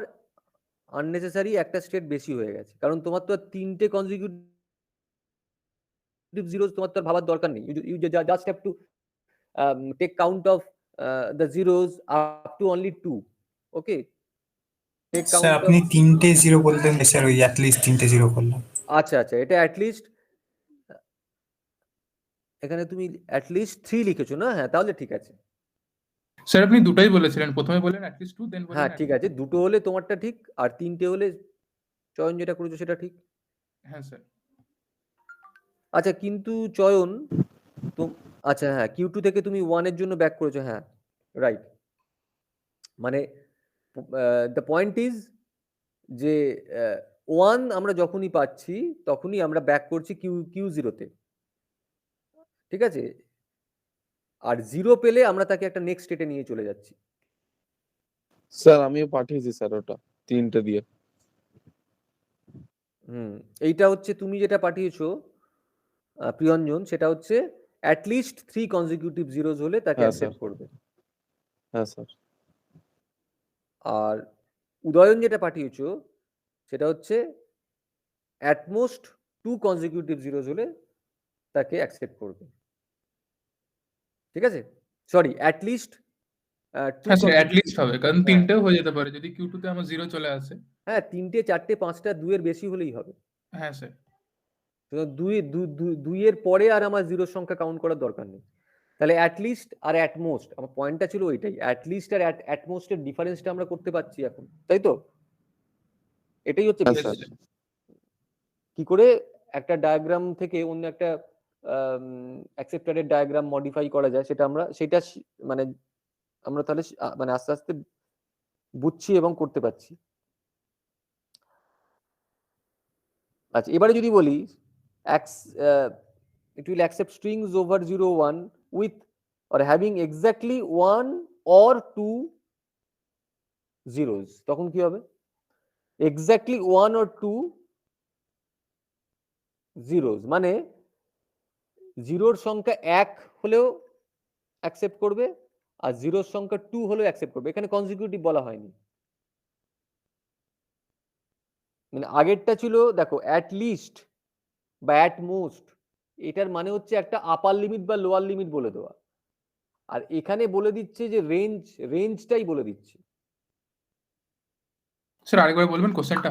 আননেসেসারি একটা স্টেট বেশি হয়ে গেছে, কারণ তোমার তো 3টে consecutive zeros, তোমার তো আর ভাবার দরকার নেই, you just have to take count of the zeros up to only 2. Okay, take sir count আপনি 3টে জিরো বললেন, স্যার ওই অ্যাটলিস্ট 3টে জিরো করলাম। আচ্ছা আচ্ছা, এটা অ্যাটলিস্ট, এখানে তুমি অ্যাটলিস্ট 3 লিখেছো না? হ্যাঁ, তাহলে ঠিক আছে। স্যার আপনি দুটাই বলেছিলেন, প্রথমে বললেন অ্যাটলিস্ট 2, দেন বললেন হ্যাঁ ঠিক আছে, দুটো হলে তোমারটা ঠিক, আর 3টে হলে চয়ন যেটা করেছো সেটা ঠিক। হ্যাঁ স্যার। আচ্ছা, কিন্তু চয়ন তো, আচ্ছা হ্যাঁ, Q2 থেকে তুমি 1 এর জন্য ব্যাক করেছো, হ্যাঁ রাইট। মানে দ্য পয়েন্ট ইজ যে 1 আমরা যখনই পাচ্ছি তখনই আমরা ব্যাক করছি Q0তে, ঠিক আছে, আর 0 পেলে আমরা তাকে একটা নেক্সট স্টেটে নিয়ে চলে যাচ্ছি। স্যার আমিও পাঠিয়েছি স্যার ওটা 3টে দিয়ে। এইটা হচ্ছে তুমি যেটা পাঠিয়েছো প্রিয়ঞ্জন, সেটা হচ্ছে অ্যাটলিস্ট 3 consecutive zeros হলে তাকে হ্যাঁ অ্যাকসেপ্ট স্যার। করবে। হ্যাঁ স্যার। আর উদয়ন যেটা পাঠিয়েছো সেটা হচ্ছে অ্যাটমোস্ট 2 consecutive zeros হলে তাকে অ্যাকসেপ্ট করবে। ঠিক আছে, সরি, অ্যাটলিস্ট হ্যাঁ স্যার, অ্যাটলিস্ট হবে, কারণ 3টেও হয়ে যেতে পারে যদি Q2 তে আমার 0 চলে আসে। হ্যাঁ, 3টে 4টে 5টা 2 এর বেশি হলেই হবে। হ্যাঁ স্যার। তো 2 এর পরে আর আমার 0 সংখ্যা কাউন্ট করার দরকার নেই। তাহলে অ্যাটলিস্ট আর অ্যাটমোস্ট, আমার পয়েন্টটা ছিল ওইটাই, অ্যাটলিস্ট আর অ্যাটমোস্টের ডিফারেন্সটা আমরা করতে পারছি এখন, তাই তো? এটাই হচ্ছে হ্যাঁ বিষয়। স্যার। কি করে একটা ডায়াগ্রাম থেকে অন্য একটা অ্যাকসেপ্টারের ডায়াগ্রাম মডিফাই করা যায় সেটা মানে আমরা তাহলে মানে আস্তে আস্তে বুঝছি এবং করতে পারছি। আচ্ছা, এবারে যদি বলি it will accept strings over 0 1 with or having exactly 1 or 2 zeros, তখন কি হবে? exactly 1 or 2 zeros মানে জিরোর সংখ্যা 1 হলেও অ্যাকসেপ্ট করবে আর জিরোর সংখ্যা 2 হলেও অ্যাকসেপ্ট করবে। এখানে কনজিকিউটিভ বলা হয়নি। মানে আগেরটা ছিল দেখো অ্যাট লিস্ট বা অ্যাট মোস্ট, এটার মানে হচ্ছে একটা আপার লিমিট বা লোয়ার লিমিট বলে দেওয়া, আর এখানে বলে দিচ্ছে যে রেঞ্জটাই বলে দিচ্ছে। স্যার আরেকবার বলবেন কোশ্চেনটা?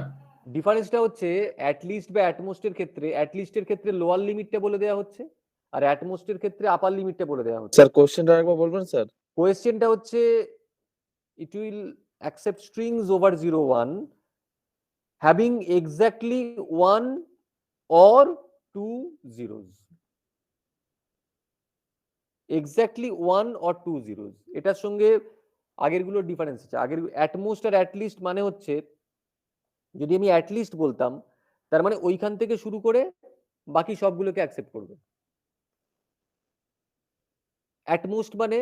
ডিফারেন্সটা হচ্ছে অ্যাট লিস্ট বা অ্যাটমোস্টের ক্ষেত্রে অ্যাট লিস্টের ক্ষেত্রে লোয়ার লিমিটটা বলে দেওয়া হচ্ছে আর অ্যাটমোস্টের ক্ষেত্রে আপার লিমিটটা বলে দেওয়া হচ্ছে। স্যার কোশ্চেনটা আরেকবার বলবেন স্যার? কোয়েশ্চেনটা হচ্ছে it will accept strings over 0 1 having exactly 1 or 2 zeros, exactly 1 or 2 zeros। এটার সঙ্গে আগের গুলোর ডিফারেন্স আছে। আগের অ্যাটমোস্ট আর অ্যাটলিস্ট মানে হচ্ছে যদি আমি অ্যাটলিস্ট বলতাম তার মানে ওইখান থেকে শুরু করে বাকি সবগুলোকে অ্যাকসেপ্ট করবে। অ্যাটমোস্ট মানে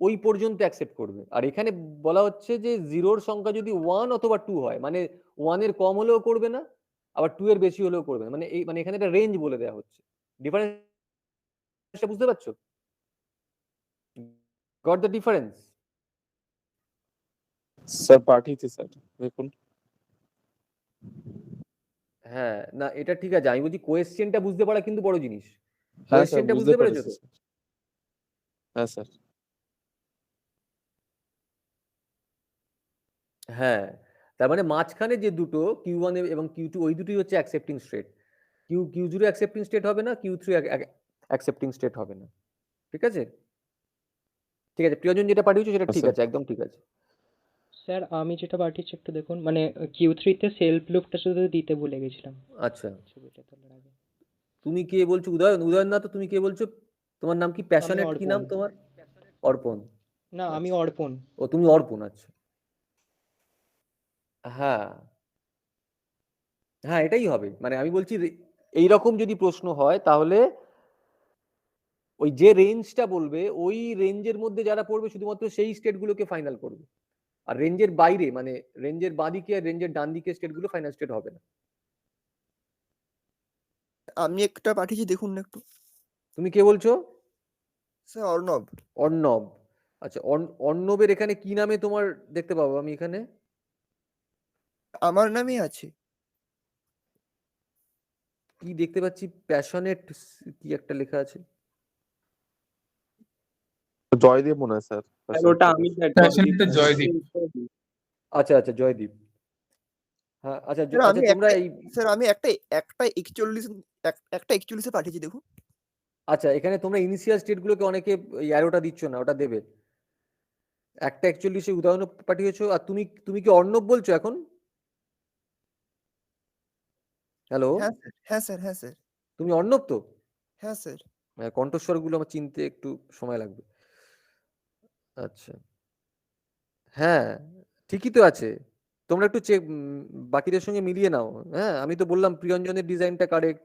ওই পর্যন্ত অ্যাকসেপ্ট করবে, আর এখানে বলা হচ্ছে যে জিরোর সংখ্যা যদি 1 অথবা 2 হয়, মানে 1 এর কম হলেও করবে না আবার 2 এর বেশি হলেও করবে না, মানে মানে এখানে একটা রেঞ্জ বলে দেওয়া হচ্ছে। ডিফারেন্সটা বুঝতে পারছো? Got the difference? স্যার পাঠিয়েছি স্যার, দেখুন। হ্যাঁ, না এটা ঠিক আছে, আমি বলছি কোয়েশ্চেনটা বুঝতে পারা কিন্তু বড় জিনিস। হ্যাঁ স্যার, কোয়েশ্চেনটা বুঝতে বুঝতে পেরেছো পেরেছি তো? স্যার। হ্যাঁ স্যার। হ্যাঁ, তার মানে মাঝখানে যে দুটো Q1 এবং Q2 ওই দুটোই হচ্ছে accepting state. Q0 accepting state হবে না, Q3 অ্যাকসেপ্টিং স্টেট হবে না। ঠিক আছে? ঠিক আছে, প্রিয়জন যেটা পাঠিয়েছো সেটা ঠিক স্যার। আছে, একদম ঠিক আছে। স্যার আমি যেটা পাঠিয়েছি একটু দেখুন, মানে Q3 তে সেলফ লুপটা শুধু দিতে ভুলে গেছিলাম। আচ্ছা, ছবিটা তোলার আগে। তুমি কে বলছো? উদয়ন না তো? তুমি কে বলছো? তোমার নাম কি? প্যাশনেট কি নাম অর্পণ। তোমার? অর্পণ। না, আমি আচ্ছা। অর্পণ। ও তুমি অর্পণ, আচ্ছা। হ্যাঁ হ্যাঁ, এটাই হবে। মানে আমি বলছি এইরকম যদি প্রশ্ন হয় তাহলে ওই যে রেঞ্জটা বলবে ওই রেঞ্জের মধ্যে যারা পড়বে শুধুমাত্র সেই স্টেটগুলোকে ফাইনাল করবে, আর রেঞ্জের বাইরে মানে রেঞ্জের বাঁদিকে আর রেঞ্জের ডান দিকে স্টেটগুলো ফাইনাল স্টেট হবে না। আমি একটা পাঠিয়েছি, দেখুন না একটু। তুমি কে বলছো? স্যার অর্ণব। অর্ণব। আচ্ছা, অর্ণবের এখানে কি নামে তোমার দেখতে পাবো আমি এখানে? আমার নামই আছে। কি দেখতে পাচ্ছি? প্যাশনেট কি একটা লেখা আছে। জয়দেব মনে হয় স্যার। স্যার ওটা আমি স্যার, প্যাশনেটটা জয়দীপ। আচ্ছা আচ্ছা, জয়দীপ। হ্যাঁ আচ্ছা, স্যার আচ্ছা আমি তোমরা একটা এই স্যার আমি একটা 41 পাঠিয়েছি, দেখুন। আচ্ছা, এখানে তোমরা ইনিশিয়াল স্টেটগুলোকে অনেকে এই অ্যারোটা দিচ্ছ না, ওটা দেবে। একটা 41 উদাহরণ পাঠিয়েছো, আর তুমি কি অর্ণব বলছো এখন? হ্যালো, হ্যাঁ স্যার, হ্যাঁ স্যার, হ্যাঁ স্যার, তুমি অর্ণব তো? হ্যাঁ স্যার। কণ্ঠস্বরগুলো আমার চিনতে একটু সময় লাগবে। আচ্ছা, হ্যাঁ ঠিকই তো আছে। তোমরা একটু চেক বাকিদের সঙ্গে মিলিয়ে নাও। হ্যাঁ, আমি তো বললাম প্রিয়ঞ্জনের ডিজাইনটা কারেক্ট,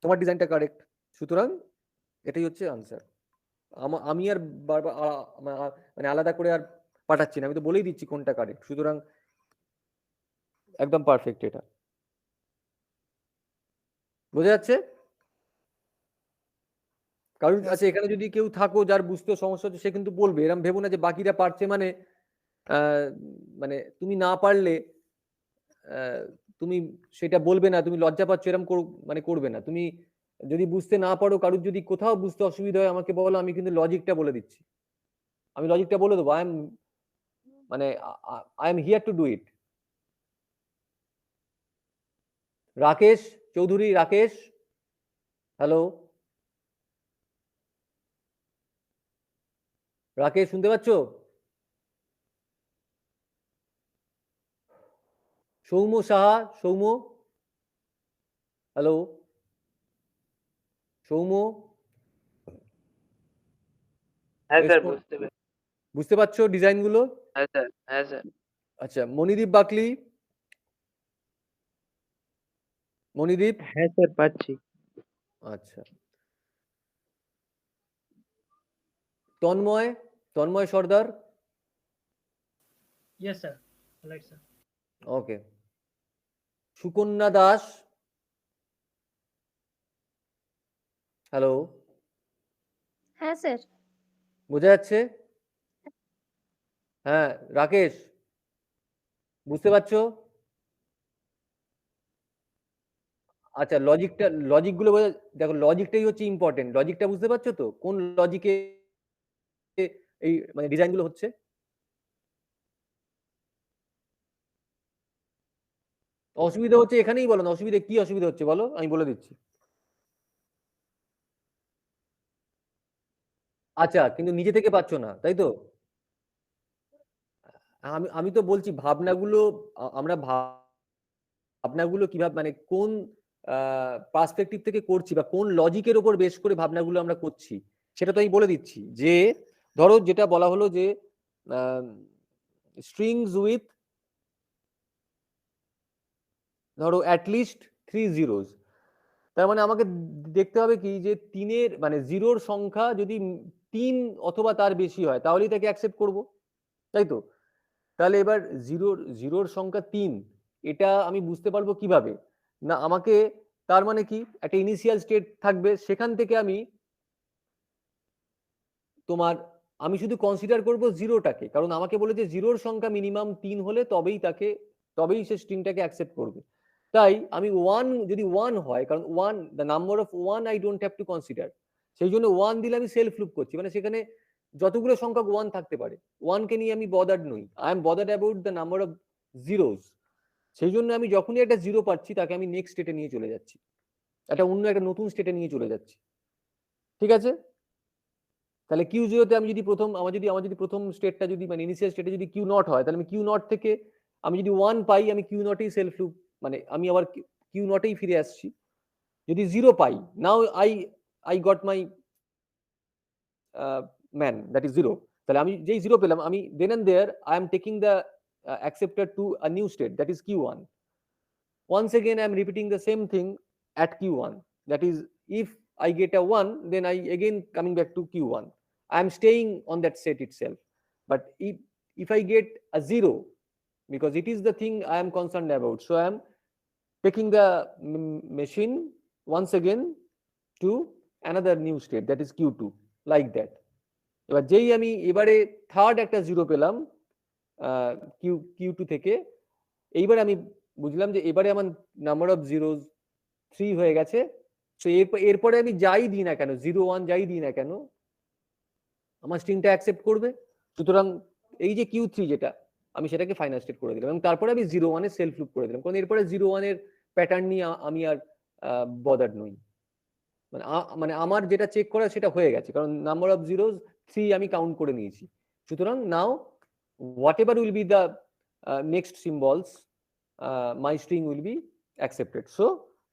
তোমার ডিজাইনটা কারেক্ট, সুতরাং এটাই হচ্ছে আনসার। আমি আর বারবার মানে আলাদা করে আর পাঠাচ্ছি না, আমি তো বলেই দিচ্ছি কোনটা কারেক্ট, সুতরাং একদম পারফেক্ট এটা। বোঝা যাচ্ছে? কারণ হ্যাঁ আচ্ছা, স্যার। এখানে যদি কেউ থাকো যার বুঝতে সমস্যা হচ্ছে সে কিন্তু বলবে, এরকম ভেবো না যে বাকিরা পারছে মানে মানে তুমি না পারলে তুমি সেটা বলবে না, তুমি লজ্জা পাচ্ছ এরকম মানে করবে না। তুমি যদি বুঝতে না পারো, কারোর যদি কোথাও বুঝতে অসুবিধা হয় আমাকে বলো, আমি কিন্তু লজিকটা বলে দিচ্ছি, আমি লজিকটা বলে দেবো। I am here two do it. Rakesh Chowdhury, Rakesh, hello Rakesh, শুনতে পাচ্ছ? সৌম্য সাহা, সৌম্য, হ্যালো। সৌম্য, হ্যাঁ স্যার রেসপন্স বুঝতে পেরেছি। বুঝতে পারছো ডিজাইন গুলো? হ্যাঁ স্যার, হ্যাঁ স্যার। আচ্ছা, মনিদীপ বাকলি, মনিদীপ, হ্যাঁ স্যার পাচ্ছি। আচ্ছা, তন্ময়, তন্ময় সর্দার, Yes, sir. Right, sir. ওকে, সুকন্যা দাস, হ্যালো, হ্যাঁ স্যার। বোঝা যাচ্ছে? হ্যাঁ, রাকেশ, বুঝতে পারছো? আচ্ছা, লজিক গুলো বোঝা, দেখো লজিকটাই হচ্ছে ইম্পর্টেন্ট। লজিকটা বুঝতে পারছো তো? কোন লজিকে এই মানে ডিজাইন গুলো হচ্ছে? অসুবিধা হচ্ছে এখানেই বলো না, অসুবিধা কি অসুবিধা হচ্ছে বলো, আমি বলে দিচ্ছি। আচ্ছা, কিন্তু নিজে থেকে পাচ্ছ না, তাই তো? আমি আমি তো বলছি ভাবনাগুলো, আমরা ভাবনাগুলো কিভাবে মানে কোন পার্সপেক্টিভ থেকে করছি বা কোন লজিকের উপর বেস করে ভাবনাগুলো আমরা করছি, সেটা তো আমি বলে দিচ্ছি। যে ধরো যেটা বলা হলো যে স্ট্রিংস উইথ ধরো অ্যাটলিস্ট 3 zeros, তার মানে আমাকে দেখতে হবে কি যে তিনের মানে জিরোর সংখ্যা যদি 3 অথবা তার বেশি হয় তাহলেই তাকে অ্যাকসেপ্ট করব, তাই তো? তাহলে এবার জিরোর সংখ্যা 3, এটা আমি বুঝতে পারবো কিভাবে? না আমাকে, তার মানে কি একটা ইনিশিয়াল স্টেট থাকবে, সেখান থেকে আমি তোমার আমি শুধু কনসিডার করব জিরোটাকে, কারণ আমাকে বলে যে জিরোর সংখ্যা মিনিমাম 3 হলে তবেই সে স্ট্রিংটাকে অ্যাকসেপ্ট করবে। তাই আমি 1 যদি 1 হয়, কারণ 1 the number of 1 I don't have to consider, সেই জন্য 1 দিলে আমি সেলফ লুপ করছি, মানে সেখানে যতগুলো সংখ্যক 1 থাকতে পারে 1 কে নিয়ে আমি বদার্ড নই, I am bothered about the number of zeros. সেই জন্য আমি যখনই একটা জিরো পাচ্ছি তাকে আমি নেক্সট স্টেটে নিয়ে চলে যাচ্ছি, একটা নতুন স্টেটে নিয়ে চলে যাচ্ছি, ঠিক আছে? তাহলে কিউ জিরোতে আমি যদি আমার যদি প্রথম স্টেটটা যদি মানে ইনিশিয়াল স্টেটে যদি কিউ নট হয়, তাহলে আমি কিউ নট থেকে আমি যদি 1 পাই, আমি কিউ নটেই সেলফ লুপ, মানে আমি আবার কিউ নটেই ফিরে আসছি। যদি 0 পাই, now I got my man, that is 0, তাহলে আমি যেই 0 পেলাম, আমি then and there I am taking the acceptor to a new state, that is q1. Once again I am repeating the same thing at q1, that is if I get a 1, then I again coming back to q1, I am staying on that state itself. But if I get a 0, because it is the thing I am concerned about, so I am taking the machine once again to another new state, that is q2, like that. এবার যেই আমি এবারে থার্ড একটা 0 পেলাম q2 থেকে, এইবার আমি বুঝলাম যে এবারে আমার নাম্বার অফ জিরোস 3 হয়ে গেছে। সো এরপরে আমি যাই দিই না কেন, 0 1 যাই দিই না কেন, আমার স্ট্রিংটা অ্যাকসেপ্ট করবে। সুতরাং এই যে কিউ থ্রি যেটা, আমি সেটাকে ফাইনাল স্টেট করে দিলাম এবং তারপরে আমি 0 1 এর সেলফ লুপ করে দিলাম, কারণ এরপরে 0 1 এর প্যাটার্ন নিয়ে আমি আর বদার্ড নই। মানে আমার যেটা চেক করা সেটা হয়ে গেছে, কারণ নাম্বার অফ জিরোস 3 আমি কাউন্ট করে নিয়েছি। সুতরাং now what ever will be the next symbols, my string will be accepted. So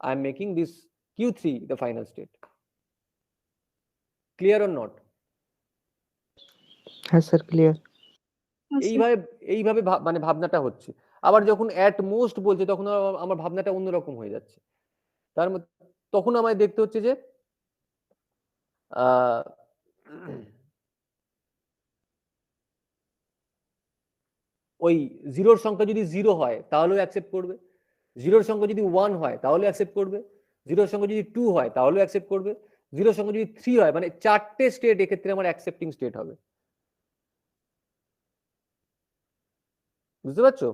I am making this Q3 the final state. Clear or not? হ্যাঁ স্যার ক্লিয়ার। এইভাবে মানে ভাবনাটা হচ্ছে। আবার যখন at most বলছে তখন আমার ভাবনাটা অন্যরকম হয়ে যাচ্ছে। তখন আমায় দেখতে হচ্ছে যে ওই জিরোর সংখ্যা যদি 0 হয় তাহলেও অ্যাকসেপ্ট করবে, জিরোর সংখ্যা যদি 1 হয় তাহলে অ্যাকসেপ্ট করবে, জিরোর সংখ্যা যদি 2 হয় তাহলেও অ্যাকসেপ্ট করবে, জিরোর সংখ্যা যদি 3 হয়, মানে 4টে স্টেট এক্ষেত্রে আমার অ্যাকসেপ্টিং স্টেট হবে। বুঝতে পারছো?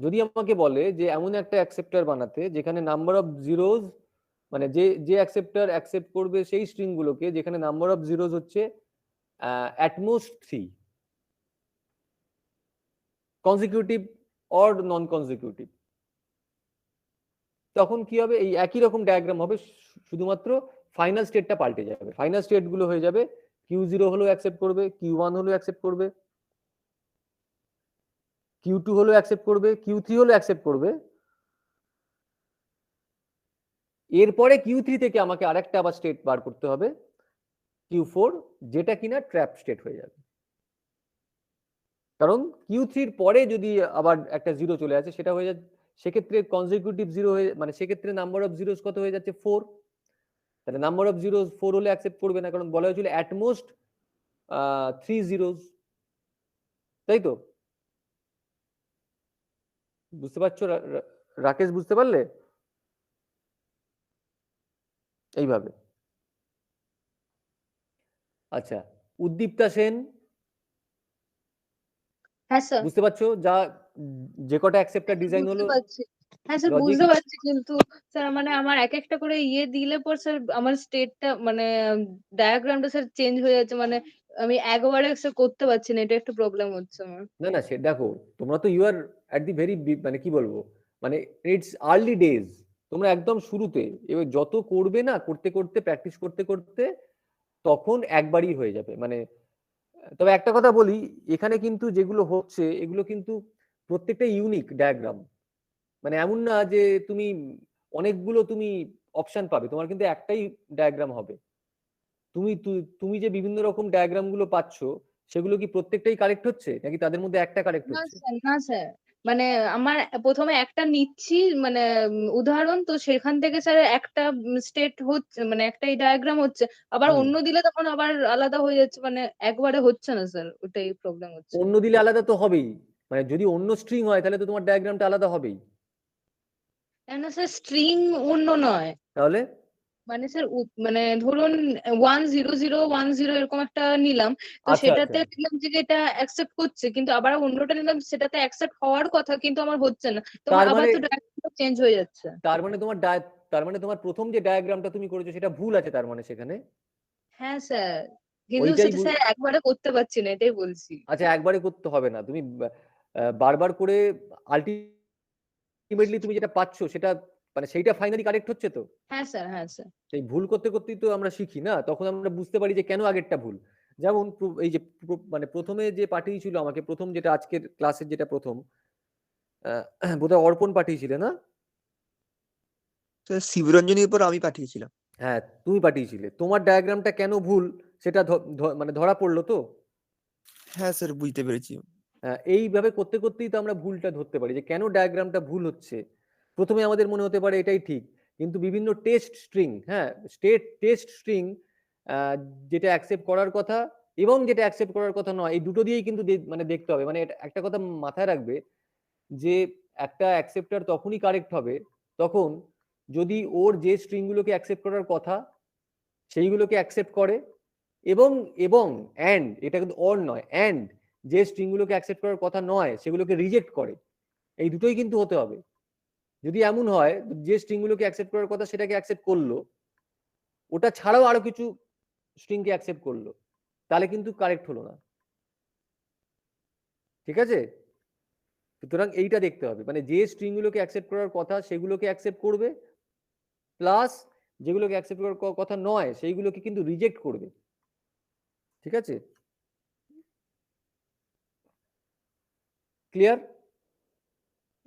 যদি আমাকে বলে যে এমন একটা অ্যাকসেপ্টর বানাতে যেখানে নাম্বার অফ জিরোজ, মানে যে অ্যাকসেপ্টর অ্যাকসেপ্ট করবে সেই স্ট্রিং গুলোকে যেখানে নাম্বার অফ জিরোজ হচ্ছে at most 3, consecutive or non consecutive, তখন কি হবে? এই একই রকম ডায়াগ্রাম হবে, শুধুমাত্র ফাইনাল স্টেটটা পাল্টে যাবে। ফাইনাল স্টেট গুলো হয়ে যাবে Q0 হলেও অ্যাকসেপ্ট করবে, Q1 হলেও অ্যাকসেপ্ট করবে, Q2 হলেও অ্যাকসেপ্ট করবে, Q3 হলেও অ্যাকসেপ্ট করবে, এরপরে Q3 থেকে আমাকে আরেকটা আবার স্টেট বার করতে হবে Q4, যেটা কিনা ট্র্যাপ স্টেট হয়ে যাবে। কারণ Q3 পরে যদি আবার একটা জিরো চলে আসে, সেটা হয়ে যাচ্ছে, সেক্ষেত্রে কনজিকিউটিভ জিরো হয়ে, মানে সেক্ষেত্রে নাম্বার অফ জিরোস কত হয়ে যাচ্ছে 4। তাহলে নাম্বার অফ জিরোস 4 হলে অ্যাকসেপ্ট করবে না, কারণ বলা হয়েছিল অ্যাট মোস্ট 3 জিরোস, তাই তো? বুঝতে পারছো রাকেশ, বুঝতে পারলে? এইভাবে। আচ্ছা, উদ্দীপ্তা সেন, হ্যাঁ স্যার, বুঝতে পারছো যা যে কটা অ্যাকসেপ্টার ডিজাইন বুঝতে হলো? পারছি। হ্যাঁ স্যার, লজিক বুঝতে পারছি, কিন্তু স্যার মানে আমার এক একটা করে ইয়ে দিলে পর স্যার আমার স্টেটটা মানে ডায়াগ্রামটা স্যার চেঞ্জ হয়ে যাচ্ছে, মানে আমি একবারে স্যার করতে পারছি না, এটা একটু প্রবলেম হচ্ছে আমার। না না, সে দেখো, তোমরা তো you are at the very, মানে কি বলবো, মানে ইটস আর্লি ডেজ, তোমরা একদম শুরুতে, এবার যত করবে না, করতে করতে প্র্যাকটিস করতে করতে তখন একবারই হয়ে যাবে। মানে তবে একটা কথা বলি, এখানে কিন্তু যেগুলো হচ্ছে এগুলো কিন্তু প্রত্যেকটা ইউনিক ডায়াগ্রাম। মানে এমন না যে তুমি অনেকগুলো তুমি অপশন পাবে, তোমার কিন্তু একটাই ডায়াগ্রাম হবে। তুমি যে বিভিন্ন রকম ডায়াগ্রাম গুলো পাচ্ছ, সেগুলো কি প্রত্যেকটাই কারেক্ট হচ্ছে, নাকি তাদের মধ্যে একটা কারেক্ট না হচ্ছে? স্যার, না স্যার, মানে আমার প্রথমে একটা নিচ্ছি, মানে উদাহরণ, তো সেখান থেকে স্যার একটা স্টেট হচ্ছে, মানে একটাই ডায়াগ্রাম হচ্ছে, আবার হুম। অন্য দিলে তখন আবার আলাদা হয়ে যাচ্ছে, মানে একবারে হচ্ছে না স্যার, ওটাই প্রবলেম হচ্ছে। অন্য দিলে আলাদা তো হবেই, মানে যদি অন্য স্ট্রিং হয় তাহলে তো তোমার ডায়াগ্রামটা আলাদা হবেই। কেন স্যার, স্ট্রিং অন্য নয়, তাহলে মানে স্যার মানে ধরুন 10010 এরকম একটা নিলাম, তো আচ্ছা আচ্ছা, সেটাতে দেখলাম যে এটা অ্যাকসেপ্ট করছে, কিন্তু আবার অন্যটা নিলাম সেটাতে অ্যাকসেপ্ট হওয়ার কথা, কিন্তু আমার হচ্ছে না, তো আমার তার আবার মানে তো ডায়াগ্রামটা চেঞ্জ হয়ে যাচ্ছে। তার মানে তোমার প্রথম যে ডায়াগ্রামটা তুমি করেছো সেটা ভুল আছে, তার মানে সেখানে হ্যাঁ স্যার, কিন্তু ওইটাই সেটা স্যার একবারে করতে পারছি না, এটাই বলছি। আচ্ছা, একবারে করতে হবে না, তুমি বারবার করে আলটিমেটলি তুমি যেটা পাচ্ছ সেটা, মানে সেইটা ফাইনালি কারেক্ট হচ্ছে তো। হ্যাঁ স্যার, হ্যাঁ স্যার। সেই ভুল করতে করতেই তো আমরা শিখি না, তখন আমরা বুঝতে পারি যে কেন আগেরটা ভুল। যেমন এই যে মানে প্রথমে যে পাঠিয়েছিল আমাকে, প্রথম যেটা আজকের ক্লাসের যেটা প্রথম, বোধহয় অর্পণ পাঠিয়েছিলে না? স্যার শিবরঞ্জনীর উপর আমি পাঠিয়েছিলাম। হ্যাঁ, তুমি পাঠিয়েছিলে। তোমার ডায়াগ্রামটা কেন ভুল সেটা মানে ধরা পড়লো তো। হ্যাঁ স্যার, বুঝতে পেরেছি। এইভাবে করতে করতেই তো আমরা ভুলটা ধরতে পারি যে কেন ডায়াগ্রামটা ভুল হচ্ছে। প্রথমে আমাদের মনে হতে পারে এটাই ঠিক, কিন্তু বিভিন্ন টেস্ট স্ট্রিং, হ্যাঁ, টেস্ট স্ট্রিং, যেটা অ্যাকসেপ্ট করার কথা এবং যেটা অ্যাকসেপ্ট করার কথা নয়, এই দুটো দিয়েই কিন্তু মানে দেখতে হবে। মানে একটা কথা মাথায় রাখবে যে একটা অ্যাকসেপ্টার তখনই কারেক্ট হবে তখন যদি ওর যে স্ট্রিংগুলোকে অ্যাকসেপ্ট করার কথা সেইগুলোকে অ্যাকসেপ্ট করে, এবং এবং অ্যান্ড, এটা কিন্তু অর নয়, অ্যান্ড যে স্ট্রিংগুলোকে অ্যাকসেপ্ট করার কথা নয় সেগুলোকে রিজেক্ট করে। এই দুটোই কিন্তু হতে হবে। যদি এমন হয় যে স্ট্রিংগুলোকে অ্যাকসেপ্ট করার কথা সেটাকে অ্যাকসেপ্ট করলো, ওটা ছাড়াও আরো কিছু স্ট্রিংকে অ্যাকসেপ্ট করলো, তাহলে কিন্তু কারেক্ট হলো না। ঠিক আছে? সুতরাং এইটা দেখতে হবে, মানে যে স্ট্রিংগুলোকে অ্যাকসেপ্ট করার কথা সেগুলোকে অ্যাকসেপ্ট করবে, প্লাস যেগুলোকে অ্যাকসেপ্ট করার কথা নয় সেইগুলোকে কিন্তু রিজেক্ট করবে। ঠিক আছে? ক্লিয়ার?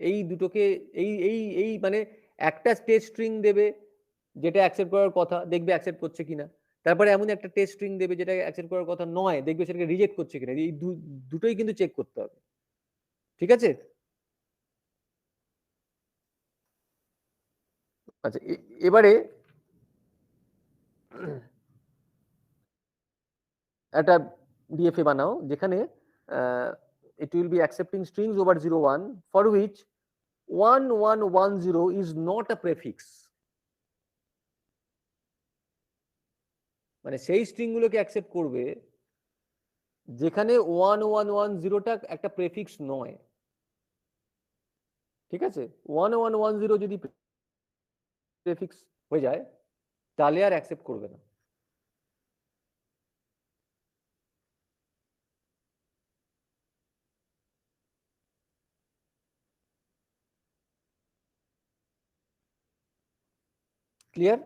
এই দুটোকে, এই এই এই মানে একটা টেস্ট স্ট্রিং দেবে যেটা অ্যাকসেপ্ট করার কথা, দেখবে অ্যাকসেপ্ট করছে কিনা। তারপরে এমন একটা টেস্ট স্ট্রিং দেবে যেটা অ্যাকসেপ্ট করার কথা নয়, দেখবে সেটাকে রিজেক্ট করছে কিনা। এই দুটোই কিন্তু চেক করতে হবে। ঠিক আছে? আচ্ছা, এবারে একটা ডিএফএ বানাও যেখানে it will be accepting strings over 01 for which 1110 is not a prefix. মানে সেই স্ট্রিং গুলোকে অ্যাকসেপ্ট করবে যেখানে 1110টা একটা প্রেফিক্স নয়। ঠিক আছে? 1110 যদি প্রেফিক্স হয়ে যায় তাহলে আর অ্যাকসেপ্ট করবে না। ক্লিয়ার?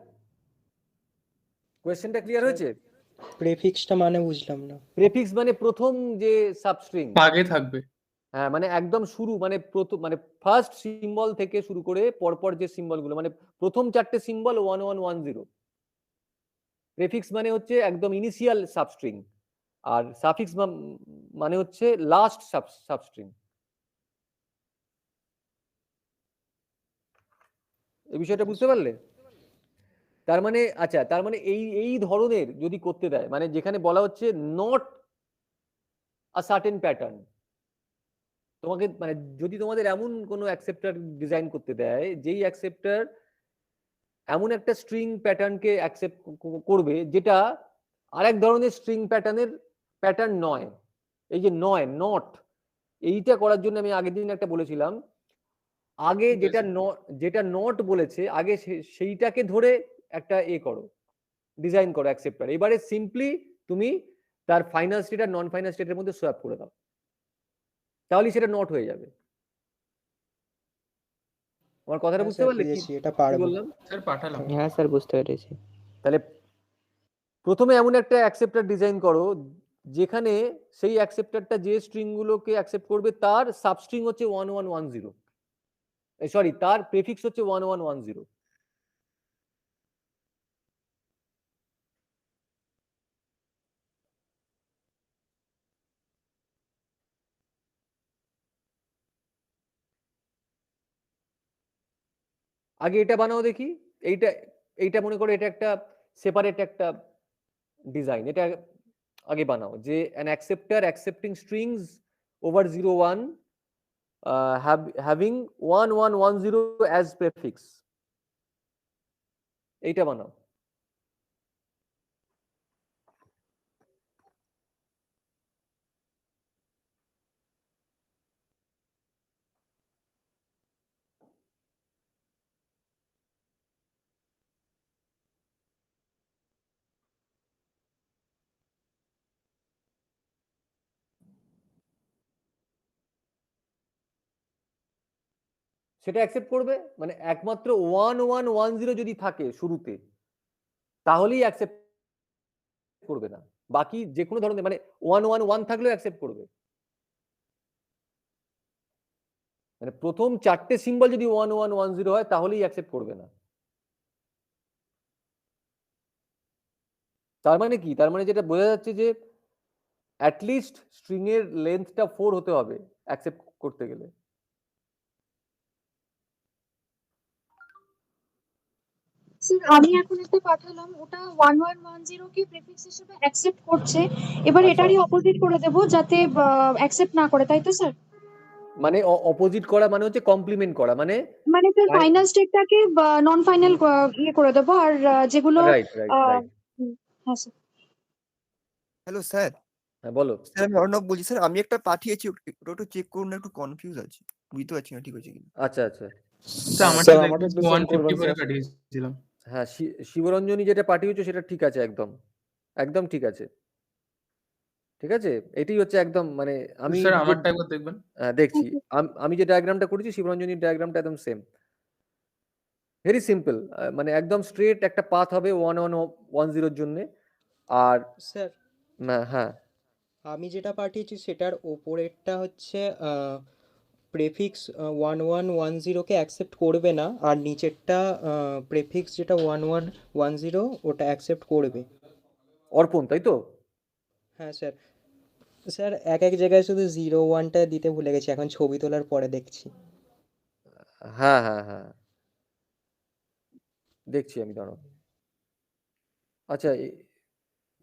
কোয়েশ্চেনটা ক্লিয়ার হয়েছে? প্রেফিক্সটা মানে বুঝলাম না। প্রেফিক্স মানে প্রথম যে সাবস্ট্রিং, আগে থাকবে। হ্যাঁ মানে একদম শুরু মানে প্রথম মানে ফার্স্ট সিম্বল থেকে শুরু করে পরপর যে সিম্বল গুলো মানে প্রথম চারটে সিম্বল 1110। প্রেফিক্স মানে হচ্ছে একদম ইনিশিয়াল সাবস্ট্রিং, আর সাফিক্স মানে হচ্ছে লাস্ট সাবস্ট্রিং। এই বিষয়টা বুঝতে পারলে? তার মানে আচ্ছা, তার মানে এই ধরনের যদি করতে দেয়, মানে যেখানে বলা হচ্ছে নট আ সার্টেন প্যাটার্ন, তোমাকে মানে যদি তোমাদের এমন কোনো অ্যাকসেপ্টর ডিজাইন করতে দেয় যেই অ্যাকসেপ্টর এমন একটা স্ট্রিং প্যাটার্নকে অ্যাকসেপ্ট করবে যেটা আরেক ধরনের স্ট্রিং প্যাটার্ন নয়, এই যে নয় নট, এইটা করার জন্য আমি আগের দিন একটা বলেছিলাম, আগে ঠিক আছে। যেটা নট বলেছে আগে সেইটাকে ধরে একটা করো, ডিজাইন করো অ্যাকসেপ্টর। এবারে সিম্পলি তুমি তার ফাইনাল স্টেট আর নন ফাইনাল স্টেটের মধ্যে সোয়াপ করে দাও, তাহলেই সেটা নট হয়ে যাবে। আমার কথাটা হ্যাঁ বুঝতে স্যার পারলে কি বুঝেছি, এটা কি পারবো। বললাম? স্যার পাঠালাম। হ্যাঁ স্যার বুঝতে পেরেছি। তাহলে প্রথমে এমন একটা অ্যাকসেপ্টর ডিজাইন করো যেখানে সেই অ্যাকসেপ্টরটা যে স্ট্রিং গুলোকে অ্যাকসেপ্ট করবে তার সাবস্ট্রিং হচ্ছে 1110, সরি তার প্রেফিক্স হচ্ছে 1110। আগে এটা বানাও দেখি, এইটা এইটা মনে করো এটা একটা সেপারেট একটা ডিজাইন, এটা আগে বানাও যে an acceptor accepting strings over 01 having 1110 as prefix, এইটা বানাও। সেটা অ্যাকসেপ্ট করবে, মানে একমাত্র 1110 যদি থাকে শুরুতে তাহলেই অ্যাকসেপ্ট করবে না, বাকি যে কোনো ধরনের মানে 111 থাকলেও অ্যাকসেপ্ট করবে। মানে প্রথম চারটে সিম্বল যদি 1110 হয় তাহলেই অ্যাকসেপ্ট করবে না। তার মানে কি? তার মানে যেটা বোঝা যাচ্ছে যে অ্যাটলিস্ট স্ট্রিং এর লেন্থটা 4 হতে হবে অ্যাকসেপ্ট করতে গেলে। স্যার আমি এখন একটা পাঠালাম, ওটা 1110 কে প্রিফিক্স হিসেবে অ্যাকসেপ্ট করছে, এবার আচ্ছা, এটারই অপোজিট করে দেব যাতে অ্যাকসেপ্ট না করে, তাই তো স্যার? মানে অপোজিট করা মানে হচ্ছে কমপ্লিমেন্ট করা, মানে মানে স্যার ফাইনাল স্টেটটাকে নন ফাইনাল ইয়ে করে দেবো, আর যেগুলো রাইট রাইট রাইট। হ্যাঁ স্যার। Hello sir. হ্যাঁ বলো। স্যার আমি অর্ণব বলছি স্যার, আমি একটা পাঠিয়েছি, ওটা একটু চেক করুন না, একটু কনফিউজ আছে, বুঝতে পারছি না ঠিক আছে কিনা। আচ্ছা আচ্ছা, স্যার আমারটা স্যার দেখবেন আমাকে একটু সেন্ড করবেন 150 করে স্যার। পাঠিয়েছিলাম। হ্যাঁ শিবরঞ্জনী যেটা পাঠিয়েছো সেটা ঠিক আছে, একদম একদম ঠিক আছে, ঠিক আছে। এটাই হচ্ছে একদম মানে আমি স্যার আমারটা একবার দেখবেন। দেখছি, আমি যে ডায়াগ্রামটা করেছি শিবরঞ্জনীর ডায়াগ্রামটা একদম সেম, ভেরি সিম্পল, মানে একদম স্ট্রেট একটা পাথ হবে 1110 জন্য। আর স্যার হ্যাঁ আমি যেটা পাঠিয়েছি সেটার ওপরেরটা হচ্ছে প্রেফিক্স 1110 কে অ্যাকসেপ্ট করবে না, আর নিচেরটা প্রেফিক্স যেটা 1110 ওটা অ্যাকসেপ্ট করবে। অর্পণ তাই তো? হ্যাঁ স্যার। স্যার এক এক জায়গায় শুধু 01টা দিতে ভুলে গেছি, এখন ছবি তোলার পরে দেখছি। হ্যাঁ হ্যাঁ হ্যাঁ দেখছি আমি, দাঁড়াও। আচ্ছা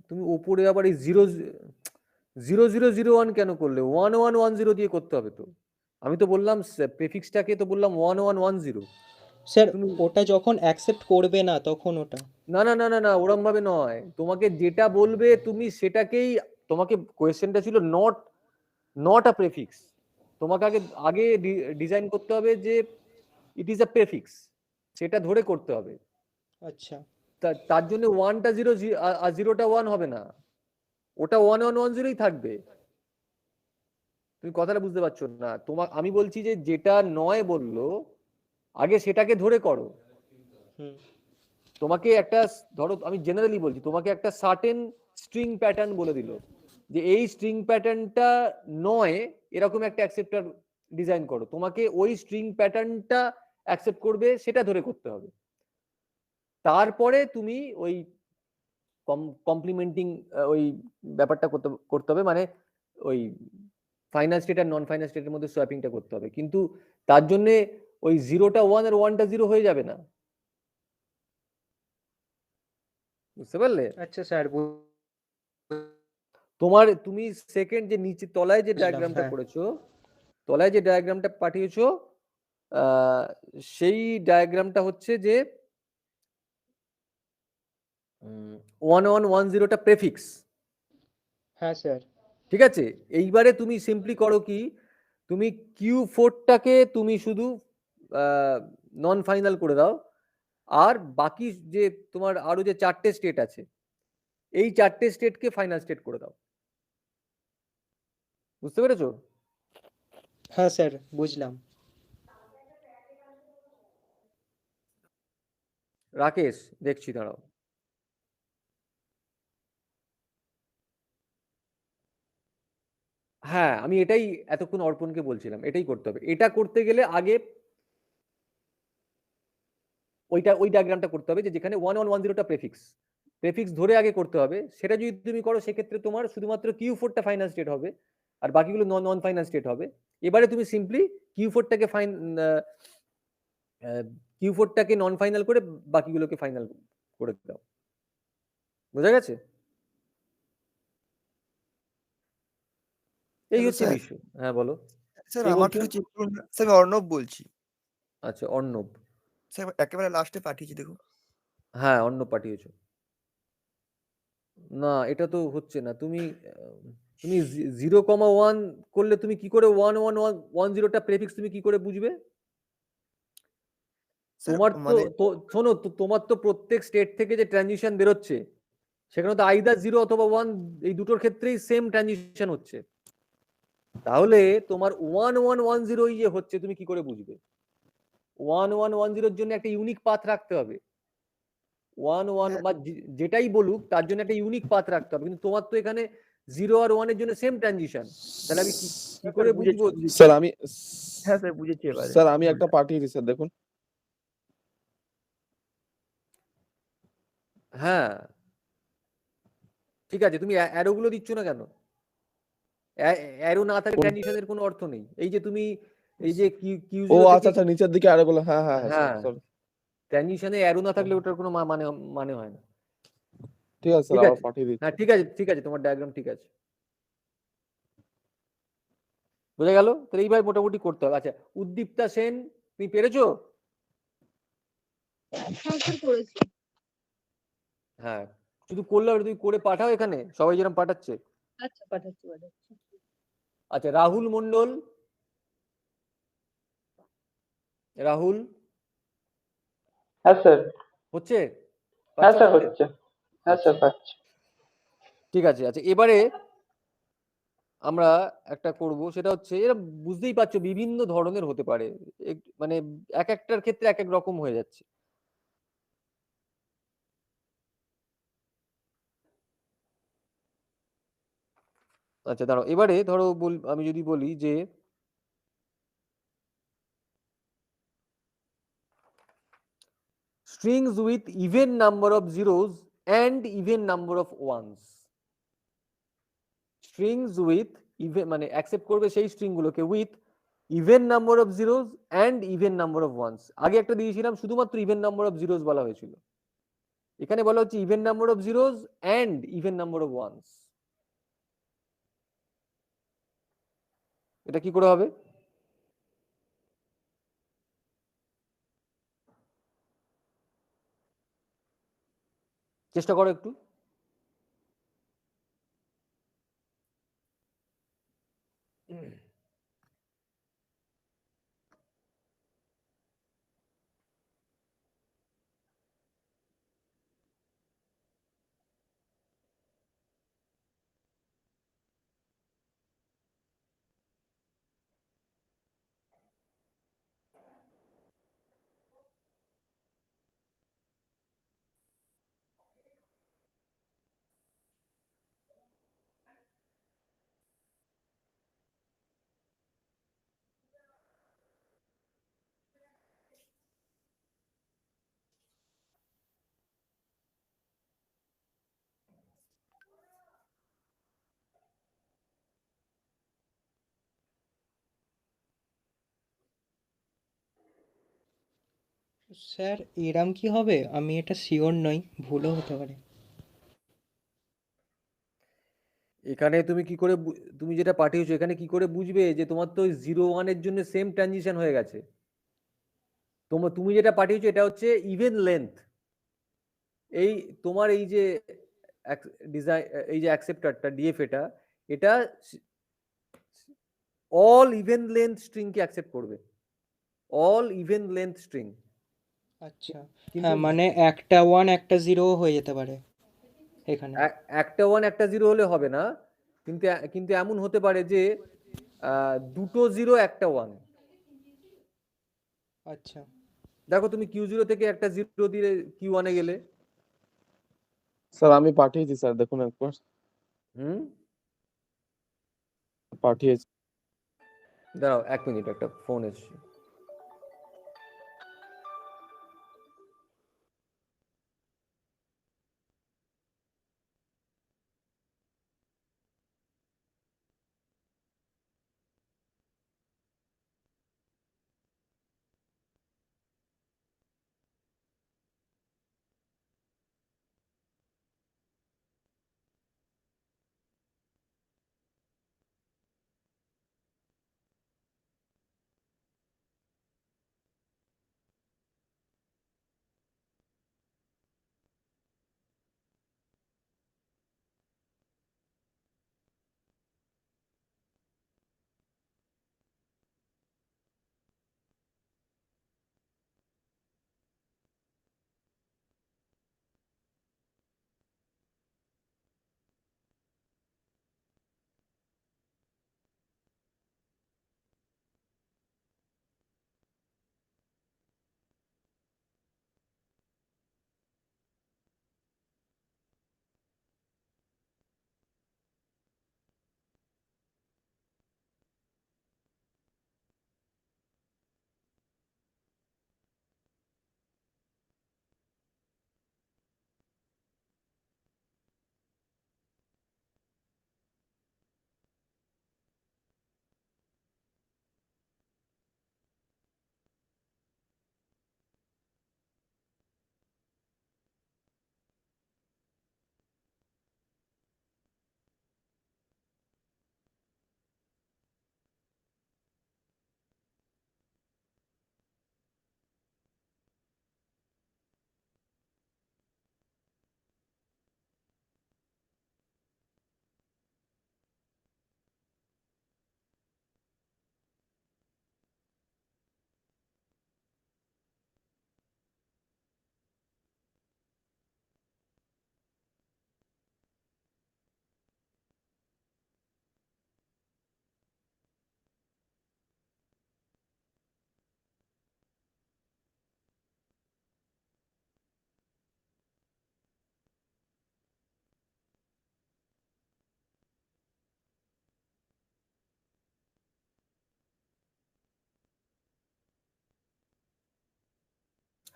তুমি ওপরে আবার এই 0001 কেন করলে? 1110 দিয়ে করতে হবে তো। আমি তো বললাম প্রেফিক্সটাকে তো বললাম 1110। স্যার ওটা যখন অ্যাকসেপ্ট করবে না তখন ওটা। না না না না না, ওরম ভাবে নয়, তোমাকে যেটা বলবে তুমি সেটাকেই, তোমাকে কোয়েশ্চেনটা ছিল নট আ প্রেফিক্স, তোমাকে আগে ডিজাইন করতে হবে যে ইট ইজ আ প্রেফিক্স, সেটা ধরে করতে হবে। আচ্ছা তার জন্য 1টা 0 আর 0টা 1 হবে না, ওটা 1110ই থাকবে। তুমি কথাটা বুঝতে পারছো না, আমি বলছি যে যেটা নয় বললো আগে সেটাকে ধরে করো। হুম তোমাকে একটা ধরো, আমি জেনারেলি বলছি, তোমাকে একটা সার্টেন স্ট্রিং প্যাটার্ন বলে দিল যে এই স্ট্রিং প্যাটার্নটা নয় এরকম একটা অ্যাকসেপ্টর ডিজাইন করো, তোমাকে ওই স্ট্রিং প্যাটার্নটা অ্যাকসেপ্ট করবে সেটা ধরে করতে হবে। তারপরে তুমি ওই কমপ্লিমেন্টিং ওই ব্যাপারটা করতে হবে, মানে ওই ফাইনাল স্টেট আর নন ফাইনাল স্টেটের মধ্যে সোয়াপিংটা করতে হবে। কিন্তু তার জন্য ওই 0টা 1 আর 1টা 0 হয়ে যাবে না, বুঝতে পারলে? আচ্ছা স্যার, তুমি সেকেন্ড যে নিচে তলায় যে বুঝলাম, ডায়াগ্রামটা হ্যাঁ। করেছো, তলায় যে ডায়াগ্রামটা পাঠিয়েছো, সেই ডায়াগ্রামটা হচ্ছে যে 1110টা প্রেফিক্স, হ্যাঁ স্যার। ঠিক আছে? এইবারে তুমি সিম্পলি করো কি, তুমি Q4টাকে তুমি শুধু নন ফাইনাল করে দাও, আর বাকি যে তোমার আরো যে 4টে স্টেট আছে, এই 4টে স্টেটকে ফাইনাল স্টেট করে দাও, বুঝতে পেরেছো? হ্যাঁ স্যার, বুঝলাম। রাকেশ, দেখছি, দাঁড়াও। হ্যাঁ, আমি এটাই এতক্ষণ অর্পণকে বলছিলাম, এটাই করতে হবে। এটা করতে গেলে আগে ওই ডায়াগ্রামটা করতে হবে, যে যেখানে 1110টা প্রেফিক্স ধরে আগে করতে হবে। সেটা যদি তুমি করো সেক্ষেত্রে তোমার শুধুমাত্র Q4টা ফাইনাল স্টেট হবে, আর বাকিগুলো নন ফাইনাল স্টেট হবে। এবারে তুমি সিম্পলি Q4টাকে Q4টাকে নন ফাইনাল করে বাকিগুলোকে ফাইনাল করে দাও, বোঝা গেছে? এই হ্যালো হচ্ছে স্যার। বিষয়। হ্যাঁ, বলো। স্যার কে আমাকে বলছো? একটু চেক করুন না। স্যার আমি অর্ণব বলছি। আচ্ছা, অর্ণব। স্যার একেবারে লাস্টে পাঠিয়েছি দেখুন। হ্যাঁ, অর্ণব পাঠিয়েছো। না, এটা তো হচ্ছে না। তুমি 0,1 করলে তুমি কি করে 1110টা প্রেফিক্স তুমি কি করে বুঝবে? স্যার তোমার মানে শোনো, তোমার তো প্রত্যেক স্টেট থেকে যে ট্রানজিশন বেরোচ্ছে, সেখানে তো আইদার 0 অথবা 1, এই দুটোর ক্ষেত্রেই সেম ট্রানজিশন হচ্ছে। তাহলে তোমার 1110 যে হচ্ছে তুমি কি করে বুঝবে? 1110-এর জন্য একটা ইউনিক পাথ রাখতে হবে। 11 হ্যাঁ বা যেটাই বলুক তার জন্য একটা ইউনিক পাথ রাখতে হবে, কিন্তু তোমার তো এখানে 0 আর 1 এর জন্য সেম ট্রানজিশন। তাহলে আমি কি স্যার করে বুঝেছি বুঝবো? বুঝেছি। স্যার আমি হ্যাঁ স্যার বুঝেছি এবারে স্যার আমি একটা ভুলটা। পাঠিয়েছি স্যার, দেখুন। হ্যাঁ, ঠিক আছে, তুমি অ্যারো গুলো দিচ্ছ না কেন? অ্যারো না থাকলে কোন- ট্রানজিশনের কোনো অর্থ নেই। এই যে তুমি এই যে ও Q0 আচ্ছা থেকে, আচ্ছা, নিচের দিকে আরো গুলো, হ্যাঁ হ্যাঁ হ্যাঁ স্যার, হ্যাঁ, সরি। ট্রানজিশনে অ্যারো না থাকলে ওটার কোনো মানে হয় না। ঠিক আছে স্যার, ঠিক আবার আছে, পাঠিয়ে দিচ্ছি। হ্যাঁ, ঠিক আছে, তোমার ডায়াগ্রাম ঠিক আছে, বোঝা গেল? তাহলে এইভাবে মোটামুটি করতে হবে। আচ্ছা, উদ্দীপ্তা সেন, তুমি পেরেছো? হ্যাঁ স্যার, করেছি। হ্যাঁ, শুধু করলে হবে না, তুমি করে পাঠাও এখানে, সবাই যেরকম পাঠাচ্ছে। আচ্ছা, পাঠাচ্ছি। আচ্ছা, রাহুল মন্ডল, রাহুল হ্যাঁ স্যার। হচ্ছে? হ্যাঁ পাচ্ছ স্যার, করতে? হচ্ছে। হ্যাঁ আচ্ছা, স্যার, পাচ্ছি। ঠিক আছে। আচ্ছা, এবারে আমরা একটা করব, সেটা হচ্ছে, এরা বুঝতেই পারছো বিভিন্ন ধরনের হতে পারে, মানে এক একটার ক্ষেত্রে এক এক রকম হয়ে যাচ্ছে। আচ্ছা, দাঁড়াও, এবারে ধরো আমি যদি বলি যে strings with even number of zeros and even number of ones, strings with even মানে অ্যাকসেপ্ট করবে সেই স্ট্রিং গুলোকে with even number of zeros and even number of ones। আগে একটা দিয়েছিলাম শুধুমাত্র even number of zeros বলা হয়েছিল, এখানে বলা হচ্ছে even number of zeros and even number of ones। এটা কি করে হবে? চেষ্টা করো একটু। স্যার এরম কি হবে? আমি এটা শিওর নই, ভুলও হতে পারে। এখানে তুমি কি করে তুমি যেটা পাঠিয়েছো এখানে কি করে বুঝবে যে তোমার তো 0 1 এর জন্য সেম ট্রানজিশন হয়ে গেছে? তুমি যেটা পাঠিয়েছো এটা হচ্ছে ইভেন লেন্থ। এই তোমার এই যে ডিজাইন, এই যে অ্যাকসেপ্টারটা ডিএফ, এটা অল ইভেন লেন্থ স্ট্রিং কে অ্যাকসেপ্ট করবে, অল ইভেন লেন্থ স্ট্রিং। আচ্ছা, কিন্তু হ্যাঁ মানে একটা 1 একটা 0 হয়ে যেতে পারে এখানে। একটা 1 একটা 0 হলে হবে না, কিন্তু কিন্তু এমন হতে পারে যে দুটো 0 একটা 1। আচ্ছা দেখো তুমি Q0 থেকে একটা 0 দিয়ে Q1 এ গেলে। স্যার আমি পাঠিয়েছি স্যার, দেখুন একবার। হুম, পাঠিয়েছি। দাঁড়াও 1 মিনিট, একটা ফোন এসছে।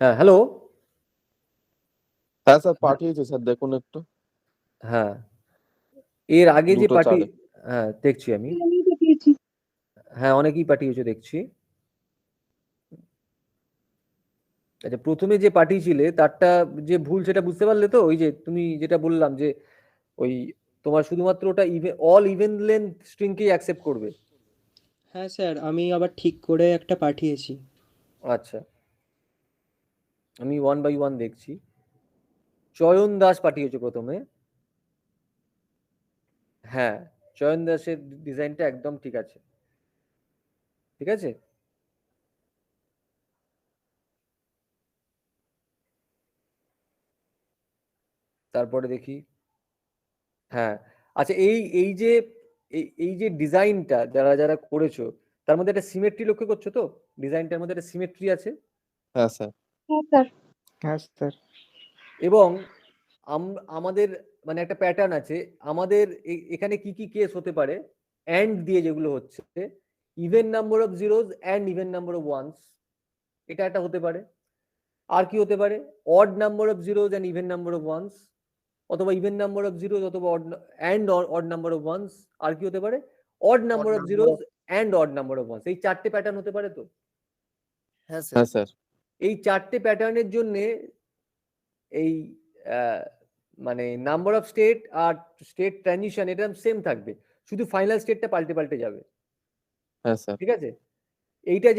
হ্যাঁ, হ্যালো। হ্যাঁ স্যার পাঠিয়েছি স্যার, দেখুন একটু। হ্যাঁ, এর আগে যে 2:04 এ। হ্যাঁ দেখছি আমি। আমি পাঠিয়েছি। হ্যাঁ, অনেকেই পাঠিয়েছে দেখছি। আচ্ছা, প্রথমে যে পাঠিয়েছিলে তারটা যে ভুল সেটা বুঝতে পারলে তো? ওই যে তুমি যেটা বললাম যে ওই তোমার শুধুমাত্র ওটা অল ইভেন লেন্থ স্ট্রিং কেই অ্যাকসেপ্ট করবে। হ্যাঁ স্যার, আমি আবার ঠিক করে একটা পাঠিয়েছি। আচ্ছা, আমি 1 বাই 1 দেখছি। চয়ন দাস পাঠিয়েছে প্রথমে। হ্যাঁ, চয়ন দাসের ডিজাইনটা একদম ঠিক আছে। ঠিক আছে। তারপরে দেখি। হ্যাঁ, আচ্ছা, এই যে এই যে ডিজাইনটা যারা যারা করেছো তার মধ্যে একটা সিমেট্রি লক্ষ্য করছো তো? ডিজাইনটার মধ্যে একটা সিমেট্রি আছে। হ্যাঁ স্যার। হ্যাঁ স্যার। হ্যাঁ স্যার। এবং আমাদের মানে একটা প্যাটার্ন আছে আমাদের। এখানে কি কি কেস হতে পারে অ্যান্ড দিয়ে যেগুলো হচ্ছে, even number of zeros and even number of once, এটা একটা হতে পারে। আর কি হতে পারে? Odd number of zeros and even number of once, অথবা ইভেন নাম্বার অফ জিরোজ অথবা অড নাম্বার অফ ওয়ান্স। আর কি হতে পারে? Odd number of zeros and odd number of once. এই চারটে প্যাটার্ন হতে পারে তো? হ্যাঁ স্যার। হ্যাঁ স্যার। এই চারটে প্যাটার্নের জন্য এই মানে নাম্বার অফ স্টেট আর স্টেট ট্রানজিশন এটা সেম থাকবে, শুধু ফাইনাল স্টেটটা পাল্টে পাল্টে যাবে। হ্যাঁ স্যার। ঠিক আছে, এইটা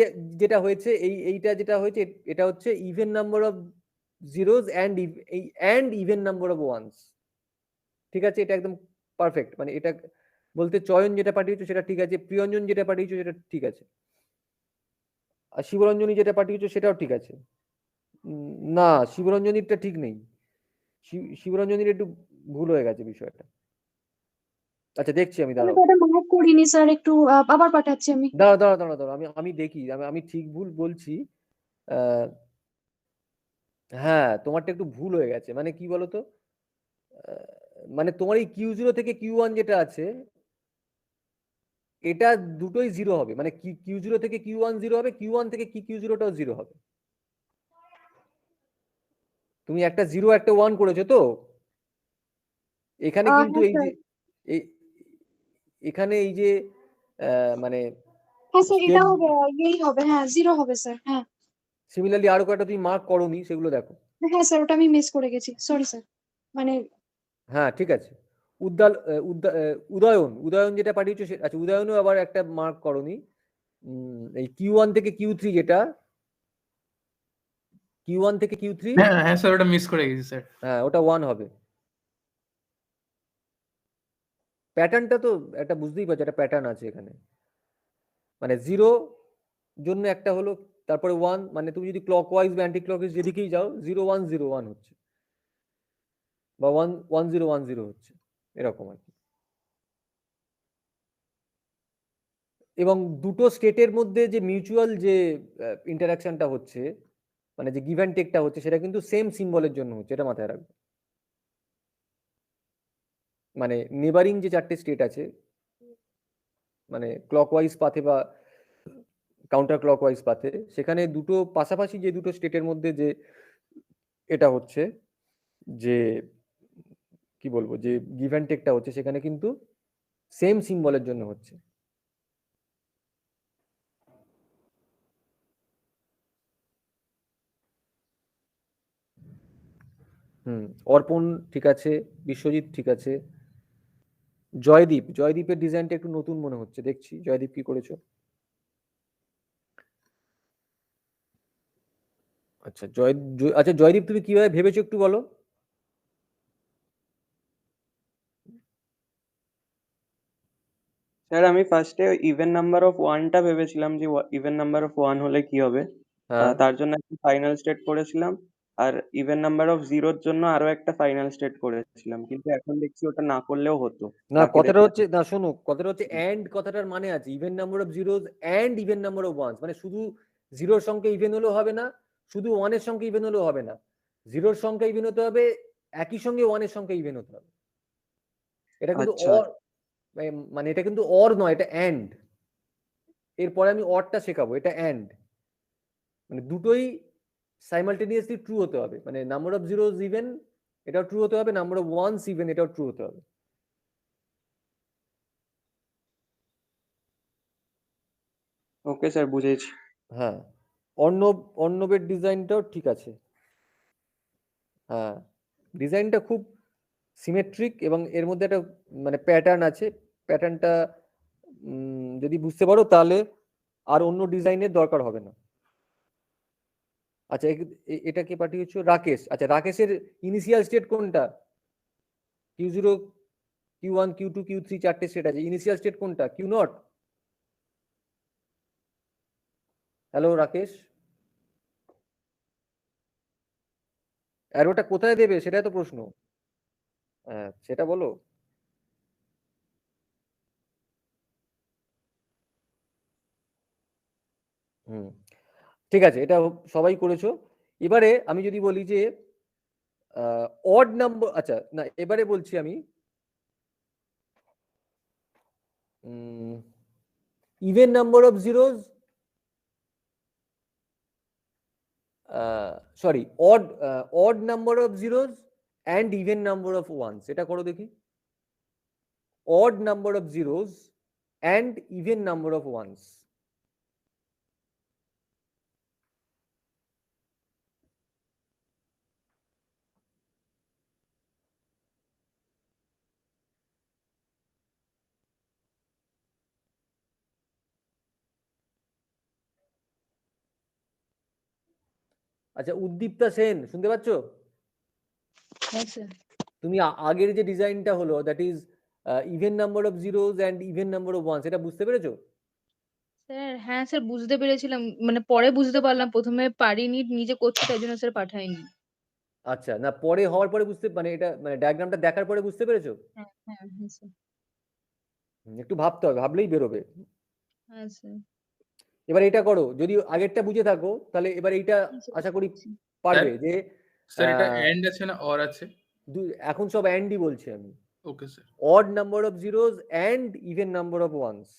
যেটা হয়েছে এইটা যেটা হয়েছে এটা হচ্ছে even number of zeros and even number of ones. ঠিক আছে, এটা একদম পারফেক্ট, মানে এটা বলতে চয়ন যেটা পাঠিয়েছো সেটা ঠিক আছে, প্রিয়ঞ্জন যেটা পাঠিয়েছো সেটা ঠিক আছে, আর শিবরঞ্জনী যেটা পাঠিয়েছো সেটাও ঠিক আছে। না, শিবরঞ্জনীরটা ঠিক নেই, শিবরঞ্জনীর একটু ভুল হয়ে গেছে বিষয়টা। আচ্ছা দেখছি আমি, আমি দাঁড়াও তো ওটা মার্ক করিনি স্যার, একটু আবার পাঠাচ্ছি আমি। দাঁড়াও দাঁড়াও দাঁড়াও দাঁড়াও, আমি দেখি আমি ঠিক ভুল বলছি। হ্যাঁ, তোমারটা একটু ভুল হয়ে গেছে, মানে কি বলতো, মানে তোমার এই Q0 থেকে Q1 যেটা আছে এটা দুটোই জিরো হবে, মানে Q0 থেকে Q1 জিরো হবে, Q1 থেকে Q0টাও জিরো হবে। তুমি একটা জিরো একটা ওয়ান করেছো তো এখানে, কিন্তু হ্যাঁ এই স্যার, যে এখানে এই যে মানে হ্যাঁ স্যার স্টেপ, এটাও ইয়েই হবে, হ্যাঁ জিরো হবে স্যার, হ্যাঁ। সিমিলারলি আরো কয়েকটা তুমি মার্ক করোনি, সেগুলো দেখো। হ্যাঁ স্যার, ওটা আমি মিস করে গেছি, সরি স্যার। মানে হ্যাঁ ঠিক আছে, উদয়ন যেটা পাঠিয়েছো আচ্ছা, উদয়নও আবার একটা মার্ক করোনি। এই Q1 থেকে Q3 যেটা, Q1 থেকে Q3, হ্যাঁ হ্যাঁ স্যার, ওটা মিস করে গেছি স্যার। হ্যাঁ ওটা 1 হবে। প্যাটার্নটা তো একটা বুঝতেই পারছো, একটা প্যাটার্ন আছে এখানে, মানে জিরো জন্য একটা হলো, তারপরে 1, মানে তুমি যদি ক্লকওয়াইজ বা অ্যান্টি ক্লকওয়াইজ যেদিকেই যাও 0 1 0 1 হচ্ছে, বা 1 1 0 1 0 হচ্ছে, এরকম আর কি। এবং দুটো স্টেটের মধ্যে যে মিউচুয়াল যে ইন্টারাকশনটা হচ্ছে, মানে যে গিভ অ্যান্ড টেকটা হচ্ছে, সেটা কিন্তু সেম সিম্বলের জন্য হচ্ছে, এটা মাথায় রাখবে। মানে নেবারিং যে চারটে স্টেট আছে, মানে ক্লকওয়াইজ পাথে বা কাউন্টার ক্লকওয়াইজ পাথে, সেখানে দুটো পাশাপাশি যে দুটো স্টেটের মধ্যে যে এটা হচ্ছে, যে কি বলবো, যে গিভ অ্যান্ড টেকটা হচ্ছে, সেখানে কিন্তু সেম সিম্বলের জন্য হচ্ছে। অর্পণ ঠিক আছে, বিশ্বজিৎ ঠিক আছে, জয়দীপের ডিজাইনটা একটু নতুন মনে হচ্ছে, দেখছি জয়দীপ কি করেছো। আচ্ছা আচ্ছা জয়দীপ, তুমি কিভাবে ভেবেছো একটু বলো। স্যার আমি ফার্স্টে ইভেন নাম্বার অফ ওয়ানটা ভেবেছিলাম যে ইভেন নাম্বার অফ ওয়ান হলে কি হবে, হ্যাঁ, তার জন্য একটা ফাইনাল স্টেট করেছিলাম, আর ইভেন নাম্বার অফ জিরোর জন্য আরো একটা ফাইনাল স্টেট করেছিলাম, কিন্তু এখন দেখছি ওটা না করলেও হতো। না বাকি কথাটা দেখতে হচ্ছে, না শোনো, কথাটা হচ্ছে অ্যান্ড কথাটার মানে আছে even number of zeros and even number of once, মানে শুধু জিরোর সংখ্যা ইভেন হলেও হবে না, শুধু ওয়ানের সংখ্যা ইভেন হলেও হবে না, জিরোর সংখ্যা ইভেন হতে হবে, একই সঙ্গে ওয়ানের সংখ্যা ইভেন হতে হবে। এটা কিন্তু আচ্ছা অর, মানে এটা কিন্তু অর নয়, এটা অ্যান্ড। এরপরে আমি অরটা শেখাবো, এটা অ্যান্ড, মানে দুটোই সাইমালটেনিয়াসলি ট্রু হতে হবে, মানে নাম্বার অফ জিরোজ ইভেন এটাও ট্রু হতে হবে, নাম্বার অফ ওয়ান্স ইভেন এটাও ট্রু হতে হবে। ওকে স্যার, বুঝেছি। হ্যাঁ, অর্ণবের ডিজাইনটাও ঠিক আছে। হ্যাঁ, ডিজাইনটা খুব সিমেট্রিক এবং এর মধ্যে একটা মানে প্যাটার্ন আছে, প্যাটার্নটা যদি বুঝতে পারো তাহলে আর অন্য ডিজাইনের দরকার হবে না। আচ্ছা এটা কে পাঠিয়েছো, রাকেশ। আচ্ছা রাকেশের ইনিশিয়াল স্টেট কোনটা, Q0 Q1 Q2 Q3 চারটে স্টেট আছে, ইনিশিয়াল স্টেট কোনটা, Q0। হ্যালো রাকেশ, অ্যারোটা কোথায় দেবে সেটাই তো প্রশ্ন। হ্যাঁ সেটা বলো। হুম, ঠিক আছে, এটা সবাই করেছো। এবারে আমি যদি বলি যে অড নাম্বার, আচ্ছা না এবারে বলছি আমি even number of zeros, sorry odd number of zeros and even number of ones, এটা করো দেখি। Odd number of zeros and even number of ones. আচ্ছা, উদ্দীপ্তা সেন শুনতে পাচ্ছো? হ্যাঁ স্যার। তুমি আগের যে ডিজাইনটা হলো, that is even number of zeros and even number of ones, এটা বুঝতে পেরেছো? স্যার হ্যাঁ স্যার, বুঝতে পেরেছিলাম, মানে পরে বুঝতে পারলাম, প্রথমে পারিনি, নিজে করছি তাই জন্য স্যার পাঠাইনি। আচ্ছা, না পরে হওয়ার পরে বুঝতে, মানে এটা মানে ডায়াগ্রামটা দেখার পরে বুঝতে পেরেছো? হ্যাঁ হ্যাঁ হ্যাঁ স্যার। একটু ভাবতে হবে, ভাবলেই বেরোবে। হ্যাঁ স্যার। এবার এটা করো, যদি আগেরটা বুঝে থাকো তাহলে এবার এইটা হ্যাঁ স্যার, আশা করি বুঝতে পারবে যে স্যার এটা আহ, এন্ড আছে না অর আছে? এখন সব অ্যান্ডই বলছি আমি। Okay sir. odd number of zeros and even number of ones.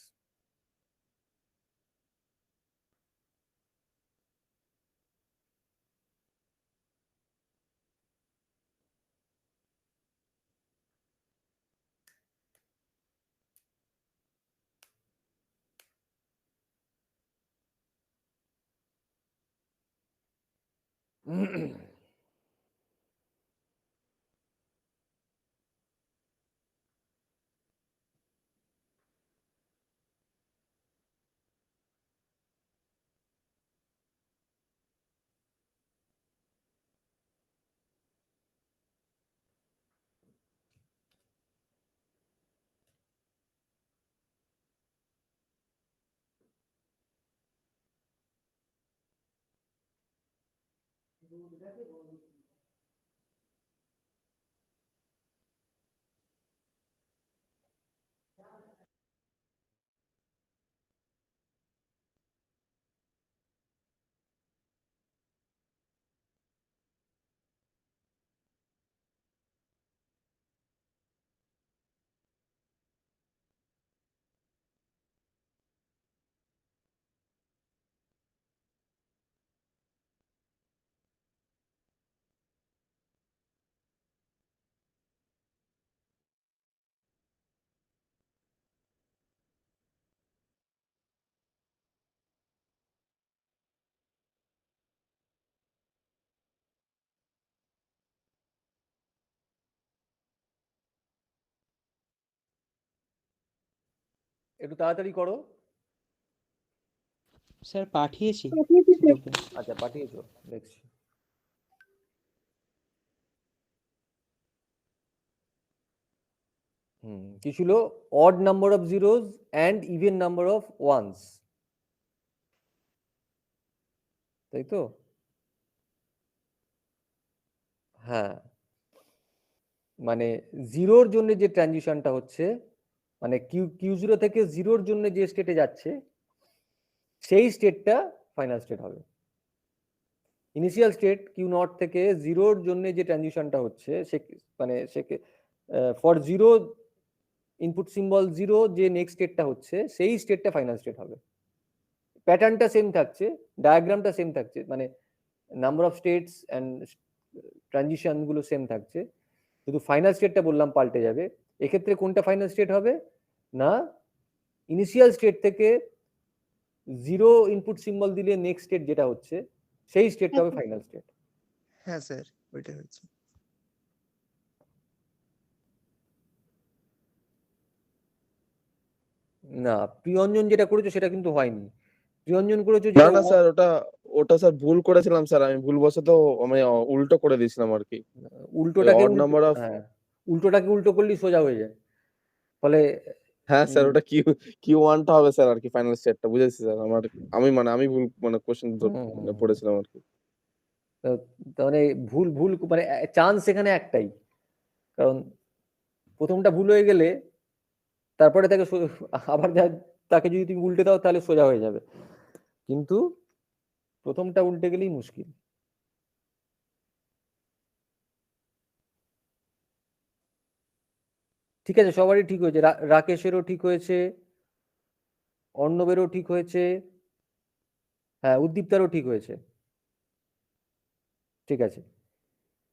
একটু তাড়াতাড়ি করো। স্যার পাঠিয়েছি পাঠিয়েছি স্যার। গ্রুপে। আচ্ছা, পাঠিয়েছো, দেখছি। কি ছিল? odd number of zeros and even number of ones, তাই তো? হ্যাঁ, মানে জিরোর জন্য যে ট্রানজিশনটা হচ্ছে, মানে কিউ জিরো থেকে জিরোর জন্য যে স্টেটে যাচ্ছে সেই স্টেটটা ফাইনাল স্টেট হবে। ইনিশিয়াল স্টেট কিউ নট থেকে জিরোর জন্য যে ট্রানজিশনটা হচ্ছে, সে মানে for zero input symbol zero যে নেক্সট স্টেটটা হচ্ছে সেই স্টেটটা ফাইনাল স্টেট হবে। প্যাটার্নটা সেম থাকছে, ডায়াগ্রামটা সেম থাকছে, মানে number of states and transition গুলো সেম থাকছে, শুধু ফাইনাল স্টেটটা বললাম পাল্টে যাবে। এক্ষেত্রে কোনটা ফাইনাল স্টেট হবে না, ইনিশিয়াল স্টেট থেকে জিরো ইনপুট সিম্বল দিলে নেক্সট স্টেট যেটা হচ্ছে সেই স্টেটটা হবে ফাইনাল স্টেট। হ্যাঁ স্যার, ওইটাই হচ্ছে। না, প্রিয়ঞ্জন যেটা করেছো সেটা কিন্তু হয়নি। প্রিয়ঞ্জন করেছো না যেটা না স্যার, ওটা স্যার ভুল করেছিলাম স্যার, আমি ভুলবশত মানে উল্টো করে দিয়েছিলাম আর কি। উল্টোটাকে odd number of হ্যাঁ, উল্টোটাকে উল্টো করলেই সোজা হয়ে যায়। ফলে হ্যাঁ স্যার, ওটা কিউ ওয়ানটা হবে স্যার আর কি, ফাইনাল স্টেটটা বুঝেছি স্যার। আমি ভুল মানে কোশ্চেন পড়েছিলাম আর কি। তার মানে ভুল ভুল মানে চান্স এখানে একটাই, কারণ প্রথমটা ভুল হয়ে গেলে তারপরে তাকে আবার তাকে যদি তুমি উল্টে দাও তাহলে সোজা হয়ে যাবে, কিন্তু প্রথমটা উল্টে গেলেই মুশকিল। ঠিক আছে, সবারই ঠিক হয়েছে, রাকেশেরও ঠিক হয়েছে, অর্ণবেরও ঠিক হয়েছে, হ্যাঁ উদ্দীপ্তারও ঠিক হয়েছে। ঠিক আছে,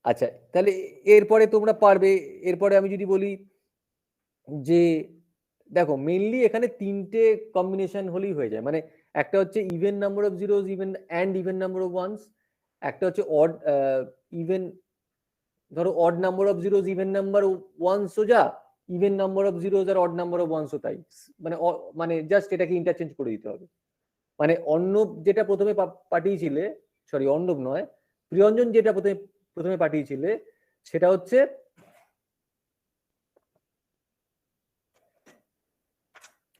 আচ্ছা তাহলে এরপরে তোমরা পারবে। এরপরে আমি যদি বলি যে দেখো, মেইনলি এখানে তিনটে কম্বিনেশন হলেই হয়ে যায়, মানে একটা হচ্ছে even number of zeros even and even number of ones, একটা হচ্ছে অড ইভেন, ধরো odd number of zeros even number ওয়ান্সও যা, ইভেন নাম্বার অফ জিরোস আর অড নাম্বার অফ ওয়ান্সও তাই, মানে মানে জাস্ট এটাকে ইন্টারচেঞ্জ করে দিতে হবে। মানে অর্ণব যেটা প্রথমে পাঠিয়েছিলে, সরি অর্ণব নয়, প্রিয়ঞ্জন যেটা প্রথমে পাঠিয়েছিলে সেটা হচ্ছে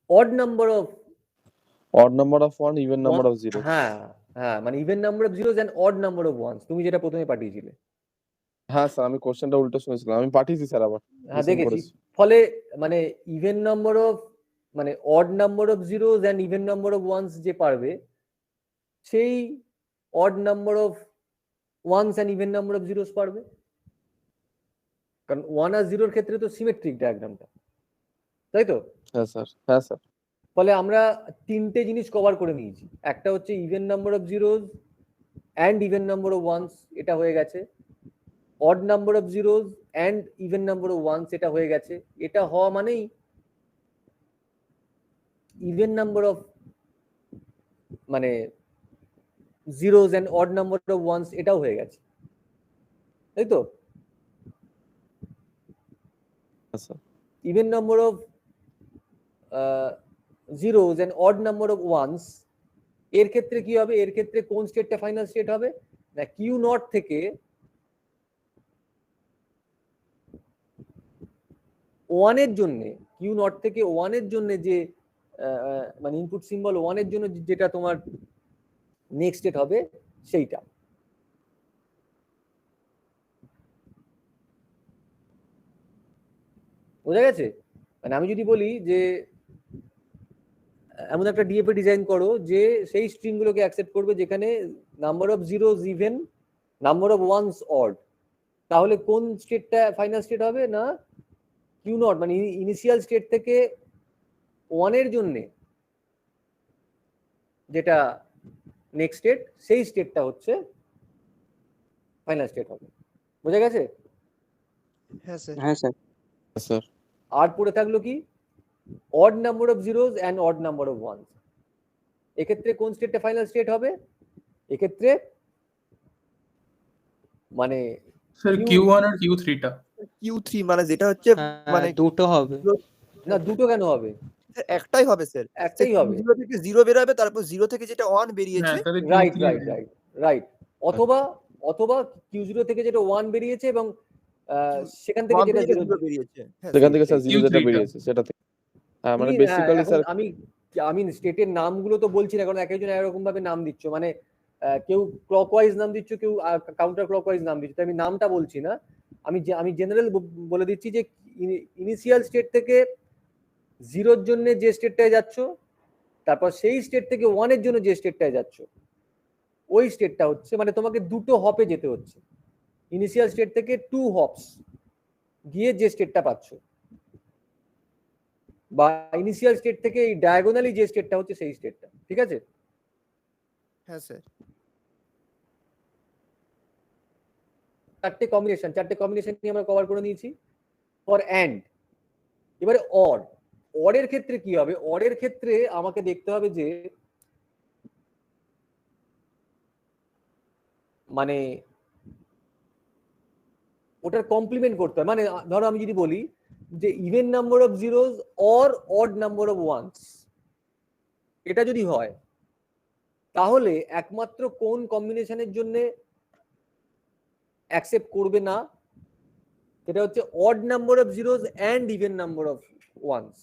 odd number of odd number of 1 even number of 0 হ্যাঁ হ্যাঁ, মানে even number of zeros and odd number of ones, তুমি যেটা প্রথমে পাঠিয়েছিলে। হ্যাঁ স্যার, আমি কোশ্চেনটা উল্টো শুনেছিলাম, আমি পাঠিয়েছি স্যার আবার হ্যাঁ listen দেখেছি। করেছি। ফলে মানে ইভেন নাম্বার অফ মানে odd number of zeros and even number of once যে পারবে, সেই odd number of once and even number of zeros পারবে, কারণ ওয়ান আর জিরোর ক্ষেত্রে তো সিমেট্রিক ডায়াগ্রামটা, তাই তো? হ্যাঁ স্যার, হ্যাঁ স্যার। ফলে আমরা তিনটে জিনিস কভার করে নিয়েছি। একটা হচ্ছে even number of zeros and even number of once, এটা হয়ে গেছে। Odd number of zeros and even number of once, এটা হয়ে গেছে। এটা হওয়া মানেই ইভেন নাম্বার অফ মানে zeros and odd number of once, এটাও হয়ে গেছে, তাই তো? Even number of zeros and odd number of once, এর ক্ষেত্রে কি হবে? এর ক্ষেত্রে কোন স্টেটটা ফাইনাল স্টেট হবে? না, কিউ নট থেকে ওয়ানের জন্য, কিউ নট থেকে ওয়ানের জন্য যে মানে ইনপুট সিম্বল ওয়ানের জন্য যেটা তোমার নেক্সট স্টেট হবে সেইটা। বোঝা গেছে? মানে আমি যদি বলি যে এমন একটা ডিএপি ডিজাইন করো যে সেই স্ট্রিং গুলোকে অ্যাকসেপ্ট করবে যেখানে number of zeros even, number of once odd, তাহলে কোন স্টেটটা ফাইনাল স্টেট হবে? না, কিউ নট মানে ইনিশিয়াল স্টেট থেকে ওয়ানের জন্য যেটা নেক্সট স্টেট, সেই স্টেটটা হচ্ছে ফাইনাল স্টেট হবে। বোঝা গেছে? হ্যাঁ স্যার। হ্যাঁ স্যার। স্যার আর পড়ে থাকলো কি? Odd number of zeros and odd number of once. এক্ষেত্রে কোন স্টেটটা ফাইনাল স্টেট হবে? এক্ষেত্রে মানে স্যার Q1 আর Q3 টা। Q3 মানে যেটা হচ্ছে মানে দুটো হবে। না, দুটো কেন হবে? একটাই হবে স্যার, একটাই হবে। 0 থেকে 0 বেরোবে, তারপর 0 থেকে যেটা 1 বেরিয়েছে, হ্যাঁ তাহলে right Q3 right right right. অথবা Q0 থেকে যেটা 1 বেরিয়েছে এবং সেখান থেকে 1 যেটা থেকে 0 0 বেরিয়েছে। হ্যাঁ সেখান থেকে স্যার Q3 0 যেটা টা। বেরিয়েছে সেটা থেকে। হ্যাঁ মানে তুমি, বেসিক্যালি এখন স্যার আমি স্টেটের নামগুলো তো বলছি না, কারণ এক একজন এরকম ভাবে নাম দিচ্ছ, মানে কেউ ক্লকওয়াইজ নাম দিচ্ছ, কেউ কাউন্টার ক্লকওয়াইজ নাম দিচ্ছ, আমি নামটা বলছি না। আমি জেনারেল বলে দিচ্ছি যে ইনিশিয়াল স্টেট থেকে 0-র জন্য যে স্টেটটায় যাচ্ছ, তারপর সেই স্টেট থেকে 1-এর জন্য যে স্টেটটায় যাচ্ছ, ওই স্টেটটা হচ্ছে মানে তোমাকে দুটো হপে যেতে হচ্ছে। ইনিশিয়াল স্টেট থেকে 2 হপস গিয়ে যে স্টেটটা পাচ্ছ, বা ইনিশিয়াল স্টেট থেকে এই ডায়াগোনালি যে স্টেটটা হচ্ছে সেই স্টেটটা। ঠিক আছে? হ্যাঁ স্যার। চারটে কম্বিনেশন নিয়ে আমরা কভার করে নিয়েছি ফর অ্যান্ড। এবারে অডের ক্ষেত্রে কি হবে? অডের ক্ষেত্রে আমাকে দেখতে হবে যে মানে ওটার কমপ্লিমেন্ট করতে হয়। মানে ধরো আমি যদি বলি যে even number of zeros or odd number of once, এটা যদি হয় তাহলে একমাত্র কোন কম্বিনেশনের জন্য অ্যাকসেপ্ট করবে না? এটা হচ্ছে odd number of zeros and even number of once.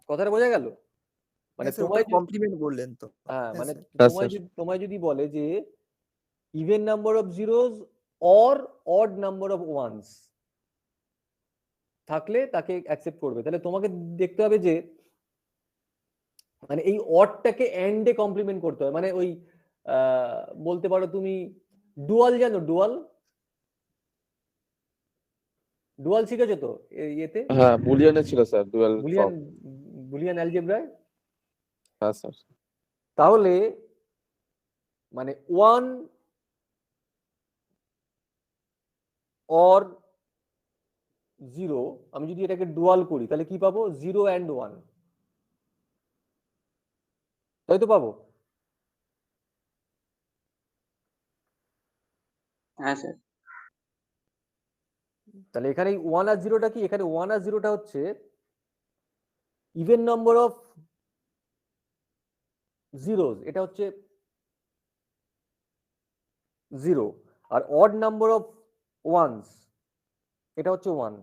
কথাটা বোঝা গেল? মানে তোমায় কমপ্লিমেন্ট বললেন তো। হ্যাঁ, মানে হ্যাঁ, তোমায় যদি বলে যে even number of zeros or odd number of once থাকলে তাকে অ্যাকসেপ্ট করবে। তাহলে তোমাকে দেখতে হবে যে মানে এই অডটাকে এন্ডে কমপ্লিমেন্ট করতে হয়। মানে ওই বলতে পারো তুমি ডুয়াল, জানো ডুয়াল? ডুয়াল শিখেছো তো ইয়েতে? হ্যাঁ বুলিয়ানে ছিল স্যার ডুয়াল ফর্ম। বুলিয়ান অ্যালজেব্রায়। হ্যাঁ স্যার। তাহলে মানে 1 অর 0, আমি যদি এটাকে ডুয়াল করি তাহলে কি পাবো? 0 and 1, তাই তো পাবো? হ্যাঁ স্যার। তাহলে এখানে 1 আর 0টা কি? এখানে 1 আর 0টা হচ্ছে ইভেন নাম্বার অফ জিরোস, এটা হচ্ছে 0 আর অড নাম্বার অফ ওয়ান্স এটা হচ্ছে 1।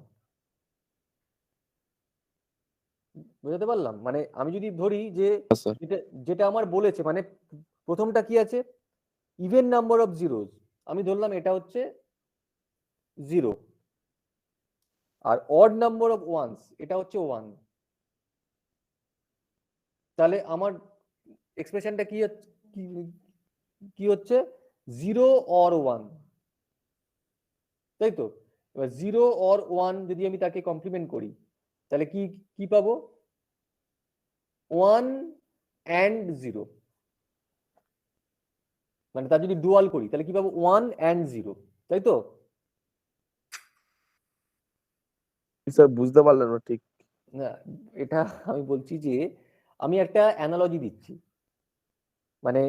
বুঝতে পারলাম? মানে আমি যদি ধরি যে স্যার যেটা আমার বলেছে, মানে প্রথমটা কি আছে, ইভেন নাম্বার অফ জিরোস, আমি ধরলাম এটা হচ্ছে 0 আর অড নাম্বার অফ ওয়ান্স এটা হচ্ছে 1। তাহলে আমার এক্সপ্রেশনটা কি হচ্ছে 0 অর 1, তাই তো? এবার 0 অর 1 যদি আমি তাকে কমপ্লিমেন্ট করি তাহলে কি পাবো? 1 and 0, মানে তার যদি ডুয়াল করি তাহলে কি পাবো? 1 and 0, তাই তো? স্যার বুঝতে পারলেন না ঠিক। না, এটা আমি বলছি যে আমি একটা অ্যানালজি দিচ্ছি, মানে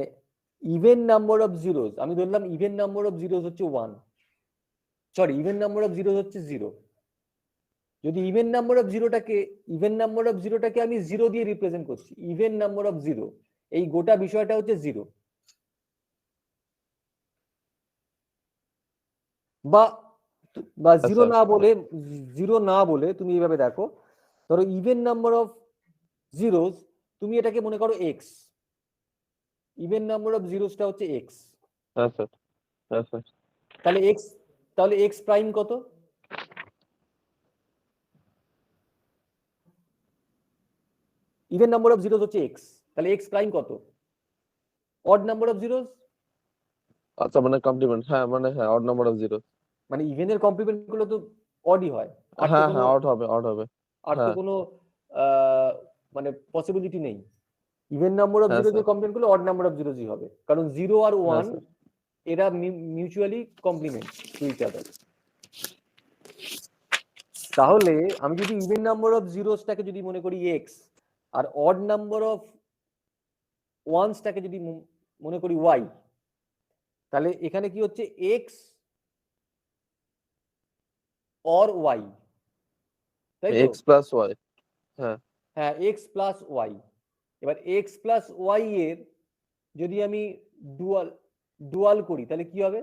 ইভেন নাম্বার অফ জিরোস, আমি ধরলাম ইভেন নাম্বার অফ জিরোস হচ্ছে 1, sorry even number of zeros হচ্ছে 0। যদি ইভেন নাম্বার অফ জিরোটাকে আমি 0 দিয়ে রিপ্রেজেন্ট করছি, ইভেন নাম্বার অফ 0, এই গোটা বিষয়টা হচ্ছে 0। বা 0 না বলে তুমি এইভাবে দেখো, ধরো ইভেন নাম্বার অফ জিরোস, তুমি এটাকে মনে করো এক্স, ইভেন নাম্বার অফ জিরোসটা হচ্ছে এক্স। হ্যাঁ স্যার, হ্যাঁ স্যার। তাহলে এক্স প্রাইম কত? ইভেন নাম্বার অফ জিরোস হচ্ছে এক্স, তাহলে এক্স প্রাইম কত? অড নাম্বার অফ জিরোস, আচ্ছা মানে কমপ্লিমেন্ট, হ্যাঁ মানে হ্যাঁ অড নাম্বার অফ জিরো। মানে ইভেনের কমপ্লিমেন্ট গুলো তো অডই হয়, আর তো হ্যাঁ কোনো হ্যাঁ অড হবে, অড হবে। আর তো হ্যাঁ কোনো মানে পসিবিলিটি নেই। ইভেন নাম্বার অফ হ্যাঁ জিরোস স্যার, এর কমপ্লিমেন্ট করলে অড নাম্বার অফ জিরোসই হবে, কারণ 0 আর হ্যাঁ 1 স্যার। এরা mutually complement to each other. তাহলে আমি যদি ইভেন নাম্বার অফ জিরোসটাকে যদি মনে করি এক্স আর অড নাম্বার অফ ওয়ান্সটাকে যদি মনে করি ওয়াই, তাহলে এখানে কি হচ্ছে এক্স অর ওয়াই, তাই তো? এক্স প্লাস ওয়াই, হ্যাঁ হ্যাঁ, এক্স প্লাস ওয়াই। এবার এক্স প্লাস ওয়াই এর যদি আমি ডুয়াল করি তাহলে কি হবে?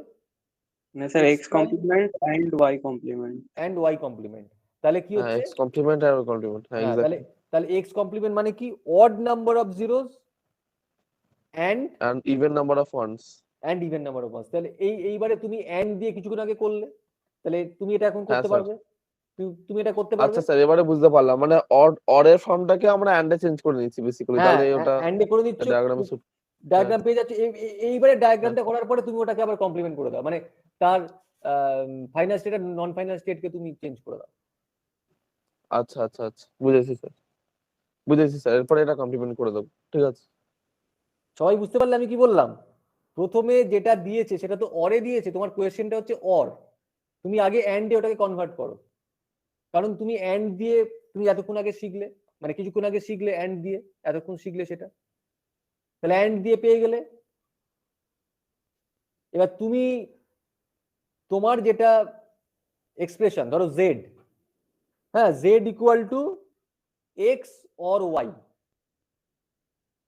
না sir, x complement and y complement. And y complement, তাহলে কি হ্যাঁ হচ্ছে? এক্স কমপ্লিমেন্ট আর কমপ্লিমেন্ট, হ্যাঁ হ্যাঁ, তাহলে এক্স্যাক্টলি। এক্স কমপ্লিমেন্ট মানে কি? Odd number of zeros and end even number of once. Even number of once. তাহলে এইবারে তুমি অ্যান্ড দিয়ে কিছুক্ষণ আগে করলে, তাহলে তুমি এটা এখন হ্যাঁ করতে স্যার। পারবে? তুমি এটা করতে পারবে? আচ্ছা স্যার, এবারে বুঝতে পারলাম, মানে অড এর ফর্মটাকে আমরা এন্ডে চেঞ্জ করে নিচ্ছি বেসিক্যালি, হ্যাঁ, তাহলে ওটা অ্যান্ডে করে দিচ্ছ, ডায়াগ্রামে শুট। ডায়াগ্রাম পেয়ে যাচ্ছে। এইবারে হ্যাঁ ডায়াগ্রামটা করার পরে তুমি ওটাকে আবার কমপ্লিমেন্ট করে দাও, মানে তার ফাইনাল স্টেট আর নন ফাইনাল স্টেটকে তুমি চেঞ্জ করে দাও। আচ্ছা আচ্ছা আচ্ছা, বুঝেছি স্যার, বুঝেছি স্যার, এরপরে এটা কমপ্লিমেন্ট করে দেবো, ঠিক আছে। সবাই বুঝতে পারলে আমি কি বললাম? প্রথমে যেটা দিয়েছে সেটা তো অরে দিয়েছে, তোমার কোয়েশ্চেনটা হচ্ছে অর, তুমি আগে অ্যান্ড দিয়ে ওটাকে কনভার্ট করো, কারণ তুমি অ্যান্ড দিয়ে তুমি এতক্ষণ আগে শিখলে, মানে কিছুক্ষণ আগে শিখলে অ্যান্ড দিয়ে, এতক্ষণ শিখলে সেটা, তাহলে অ্যান্ড দিয়ে পেয়ে গেলে। এবার তুমি তোমার যেটা এক্সপ্রেশন, ধরো জেড, হ্যাঁ z equal to x or y,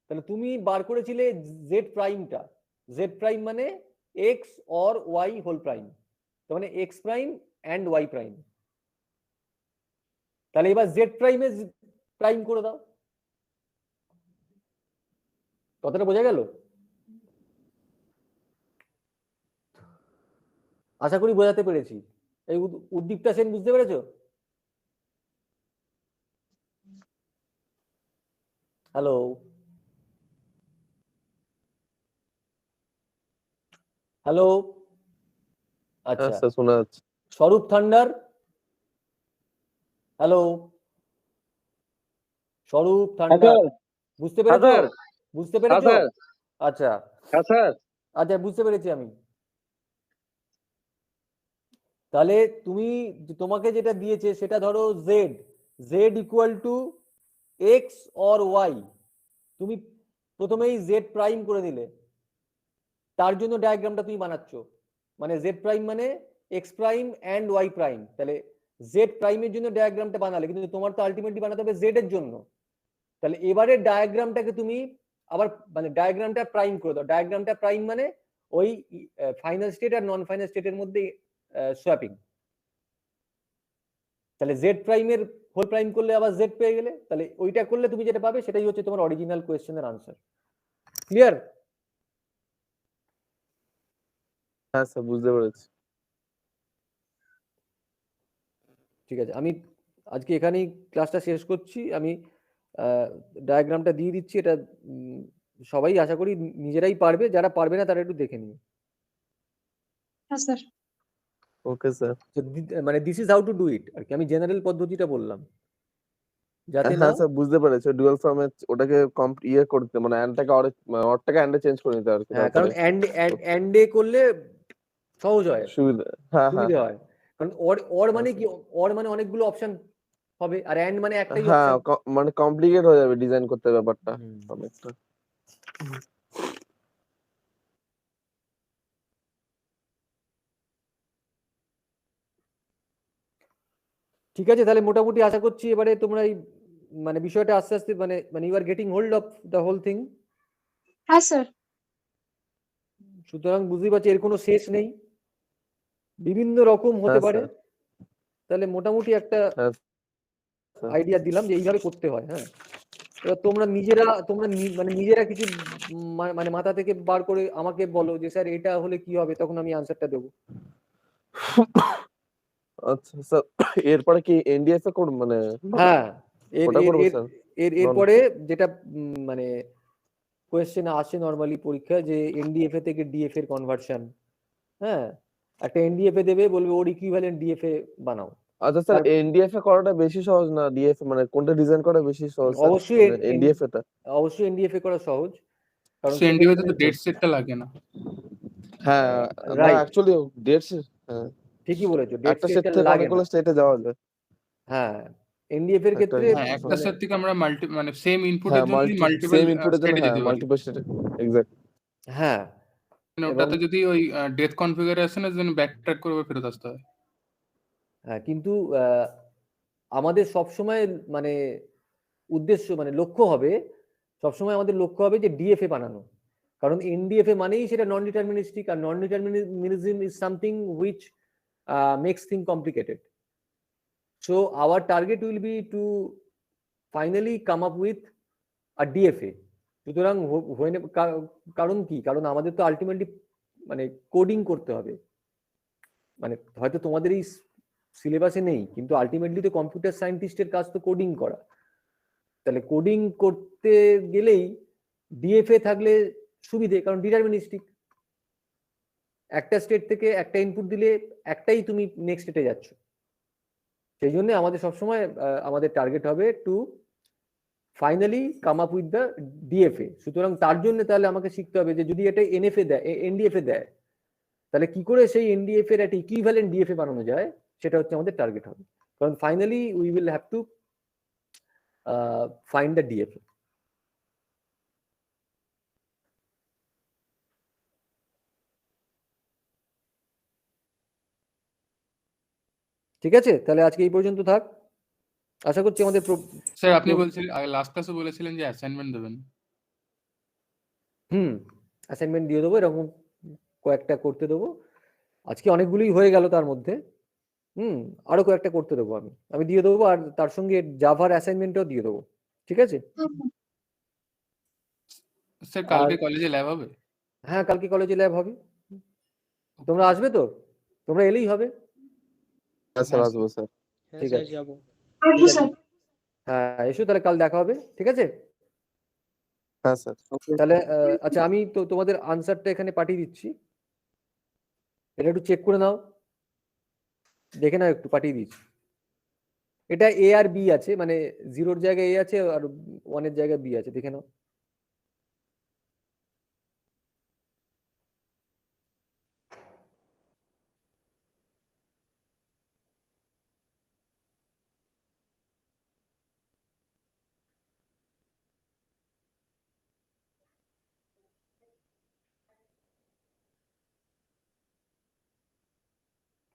তাহলে তুমি বার করেছিলে জেড প্রাইমটা, জেড প্রাইম মানে x or y whole prime, তার মানে x prime and y prime. তাহলে এবার জেড প্রাইমে প্রাইম করে দাও। কথাটা বোঝা গেল? আশা করি বোঝাতে পেরেছি। এই উদ্দীপ্তা সেন বুঝতে পেরেছো? হ্যালো, হ্যালো, হ্যাঁ আচ্ছা। স্যার শোনা যাচ্ছে। স্বরূপ থান্ডার, হ্যালো, স্বরূপ থান্ডার, বুঝতে পেরেছো? বুঝতে পেরেছো? আচ্ছা আচ্ছা, বুঝতে পেরেছি আমি। তাহলে তুমি তোমাকে যেটা দিয়েছে সেটা ধরো z, z equal to x or y, তুমি প্রথমেই জেড প্রাইম করে দিলে, তার জন্য ডায়াগ্রামটা তুমি বানাচ্ছ, মানে জেড প্রাইম মানে x prime and y prime, তাহলে জেড প্রাইমের জন্য ডায়াগ্রামটা বানালে, কিন্তু তোমার তো আলটিমেটলি বানাতে হবে জেড এর জন্য। তাহলে এবারে ডায়াগ্রামটাকে তুমি আবার মানে ডায়াগ্রামটা প্রাইম করে দাও, ডায়াগ্রামটা প্রাইম মানে ওই ফাইনাল স্টেট আর নন ফাইনাল স্টেটের মধ্যে সোয়াপিং। তাহলে জেড প্রাইমের হোল প্রাইম করলে আবার জেড পেয়ে গেলে, তাহলে ওইটা করলে তুমি যেটা পাবে সেটাই হচ্ছে তোমার অরিজিনাল কোয়েশ্চেনের আনসার। ক্লিয়ার? হ্যাঁ স্যার, বুঝতে পেরেছি। ঠিক আছে, আমি আজকে এখানেই ক্লাসটা শেষ করছি। আমি ডায়াগ্রামটা দিয়ে দিচ্ছি, এটা সবাই আশা করি নিজেরাই পারবে, যারা পারবে না তারা একটু দেখে নিও। হ্যাঁ স্যার। Okay sir. মানে this is how to do it আর কি, আমি জেনারেল পদ্ধতিটা বললাম যাতে না। হ্যাঁ স্যার, বুঝতে পেরেছি। ডুয়াল ফর্মে ওটাকে ইয়ে করতে, মানে অ্যান্ডটাকে অরটাকে অ্যান্ডে চেঞ্জ করে নিতে আর কি। হ্যাঁ, কারণ এন্ড এ করলে সহজ হয়, সুবিধা। হ্যাঁ হ্যাঁ সুবিধা হয়। কারণ অর মানে কি, অর মানে অনেকগুলো অপশন হবে, আর এন্ড মানে একটাই হ্যাঁ, অপশন। মানে কমপ্লিকেট হয়ে যাবে ডিজাইন করতে ব্যাপারটা অনেকটা। ঠিক আছে, তাহলে মোটামুটি আশা করছি এবারে তোমরা এই মানে বিষয়টা আস্তে আস্তে মানে you are getting hold of the whole thing. হ্যাঁ স্যার। সুতরাং বুঝতেই পারছি এর কোনো শেষ নেই, বিভিন্ন রকম হতে হ্যাঁ পারে। স্যার। তাহলে মোটামুটি একটা হ্যাঁ স্যার। আইডিয়া দিলাম যে এইভাবে করতে হয়। হ্যাঁ, এবার তোমরা মানে নিজেরা কিছু মানে মাথা থেকে বার করে আমাকে বলো যে স্যার এটা হলে কি হবে, তখন আমি আনসারটা দেবো। আচ্ছা স্যার, এরপরে কি এনডিএফ এ করব মানে? হ্যাঁ, ওটা করবো স্যার। এরপরে যেটা মানে কোয়েশ্চেন আসে নরমালি পরীক্ষায়, যে এনডিএফএ থেকে ডিএফ এর কনভার্সন। হ্যাঁ, একটা এনডিএফএ দেবে, বলবে ওর ইকুইভ্যালেন্ট ডিএফএ বানাও। আচ্ছা স্যার, এনডিএফ এ করাটা বেশি সহজ না ডিএফ, মানে কোনটা ডিজাইন করা বেশি সহজ? অবশ্যই এনডিএফ এটা। অবশ্যই এনডিএফএ করা সহজ, কারণ এনডিএফএ তে তো ডেট সেটটা লাগে না। হ্যাঁ, না রাইট, অ্যাকচুয়ালি ডেট সেট, হ্যাঁ ঠিকই বলেছো, ডেট একটা সেট সেটটা থেকে লাগে অনেকগুলো না। স্টেটে যাওয়া যায়। হ্যাঁ, এনডিএফ এর ক্ষেত্রে হ্যাঁ, একটা সেট থেকে আমরা মানে সেম ইনপুটের হ্যাঁ, জন্য মাল্টিপল সেম ইনপুটের জন্য স্টেটে হ্যাঁ যেতে পারি। মাল্টিপল স্টেটে, এক্স্যাক্ট। হ্যাঁ, মানে ওটাতে যদি ওই ডেথ কনফিগারেশনের জন্য ব্যাক ট্র্যাক করে ফেরত আসতে হয়। হ্যাঁ, কিন্তু আমাদের সবসময় মানে উদ্দেশ্য মানে লক্ষ্য হবে, সবসময় আমাদের লক্ষ্য হবে যে ডিএফএ বানানো। কারণ এনডিএফএ মানেই সেটা নন ডিটারমিনিস্টিক, আর non determinism is something which makes thing complicated. So our target will be to finally come up with a DFA. সুতরাং কারণ কি, কারণ আমাদের তো আলটিমেটলি মানে কোডিং করতে হবে। মানে হয়তো তোমাদের এই সিলেবাসে নেই, কিন্তু আলটিমেটলি তো কম্পিউটার সায়েন্টিস্টের কাজ তো কোডিং করা। তাহলে কোডিং করতে গেলেই ডিএফএ থাকলে সুবিধে, কারণ ডিটারমিনিস্টিক। একটা স্টেট থেকে একটা ইনপুট দিলে একটাই তুমি নেক্সট স্টেটে যাচ্ছ। সেই জন্য আমাদের সবসময় আমাদের টার্গেট হবে to finally come up with the DFA. সুতরাং তার জন্য তাহলে আমাকে শিখতে হবে যে যদি এটা এনএফএ দেয়, এনডিএফএ দেয়, তাহলে কি করে সেই এনডিএফ এর একটা ইকুইভ্যালেন্ট ডিএফএ বানানো যায়, সেটা হচ্ছে আমাদের টার্গেট হবে। কারণ finally we will have to find the DFA. ঠিক আছে, তাহলে আজকে এই পর্যন্ত থাক। আশা করছি আমাদের স্যার আপনি বলছিলেন লাস্ট ক্লাসে বলেছিলেন যে অ্যাসাইনমেন্ট দেবেন। অ্যাসাইনমেন্ট দিয়ে দেবো, এরকম কয়েকটা করতে দেবো। আজকে অনেকগুলোই হয়ে গেল, তার মধ্যে আরো কয়েকটা করতে দেবো, আমি দিয়ে দেবো। আর তার সঙ্গে জাভার অ্যাসাইনমেন্টও দিয়ে দেবো। ঠিক আছে স্যার, কালকে কলেজে ল্যাব হবে? হ্যাঁ, কালকে কলেজে ল্যাব হবে। তোমরা আসবে তো? তোমরা এলেই হবে। হ্যাঁ স্যার, আসবো স্যার। ঠিক স্যার আছে, যাবো। হ্যাঁ এসো, তাহলে কাল দেখা হবে। ঠিক আছে হ্যাঁ স্যার। তাহলে আচ্ছা, আমি তো তোমাদের আনসারটা এখানে পাঠিয়ে দিচ্ছি, এটা একটু চেক করে নাও, দেখে নাও একটু, পাঠিয়ে দিচ্ছি। এটা এ আর বি আছে, মানে 0-র জায়গায় এ আছে আর 1-এর জায়গায় বি আছে, দেখে নাও।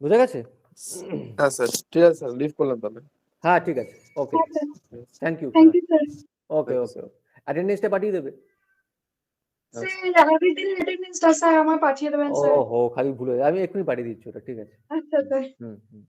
বুঝা গেছে? হ্যাঁ স্যার, ঠিক আছে স্যার, লিভ করলাম তাহলে। হ্যাঁ ঠিক আছে, okay, thank you. Thank you sir. Okay okay, অ্যাটেন্ডেন্সটা পাঠিয়ে দেবে। স্যার আগের দিনের অ্যাটেন্ডেন্সটা স্যার আমার পাঠিয়ে দেবেন ও স্যার। হো খালি ভুলে আমি এক্ষুনি পাঠিয়ে দিচ্ছি ওটা, ঠিক আছে। আচ্ছা স্যার। হুম হুম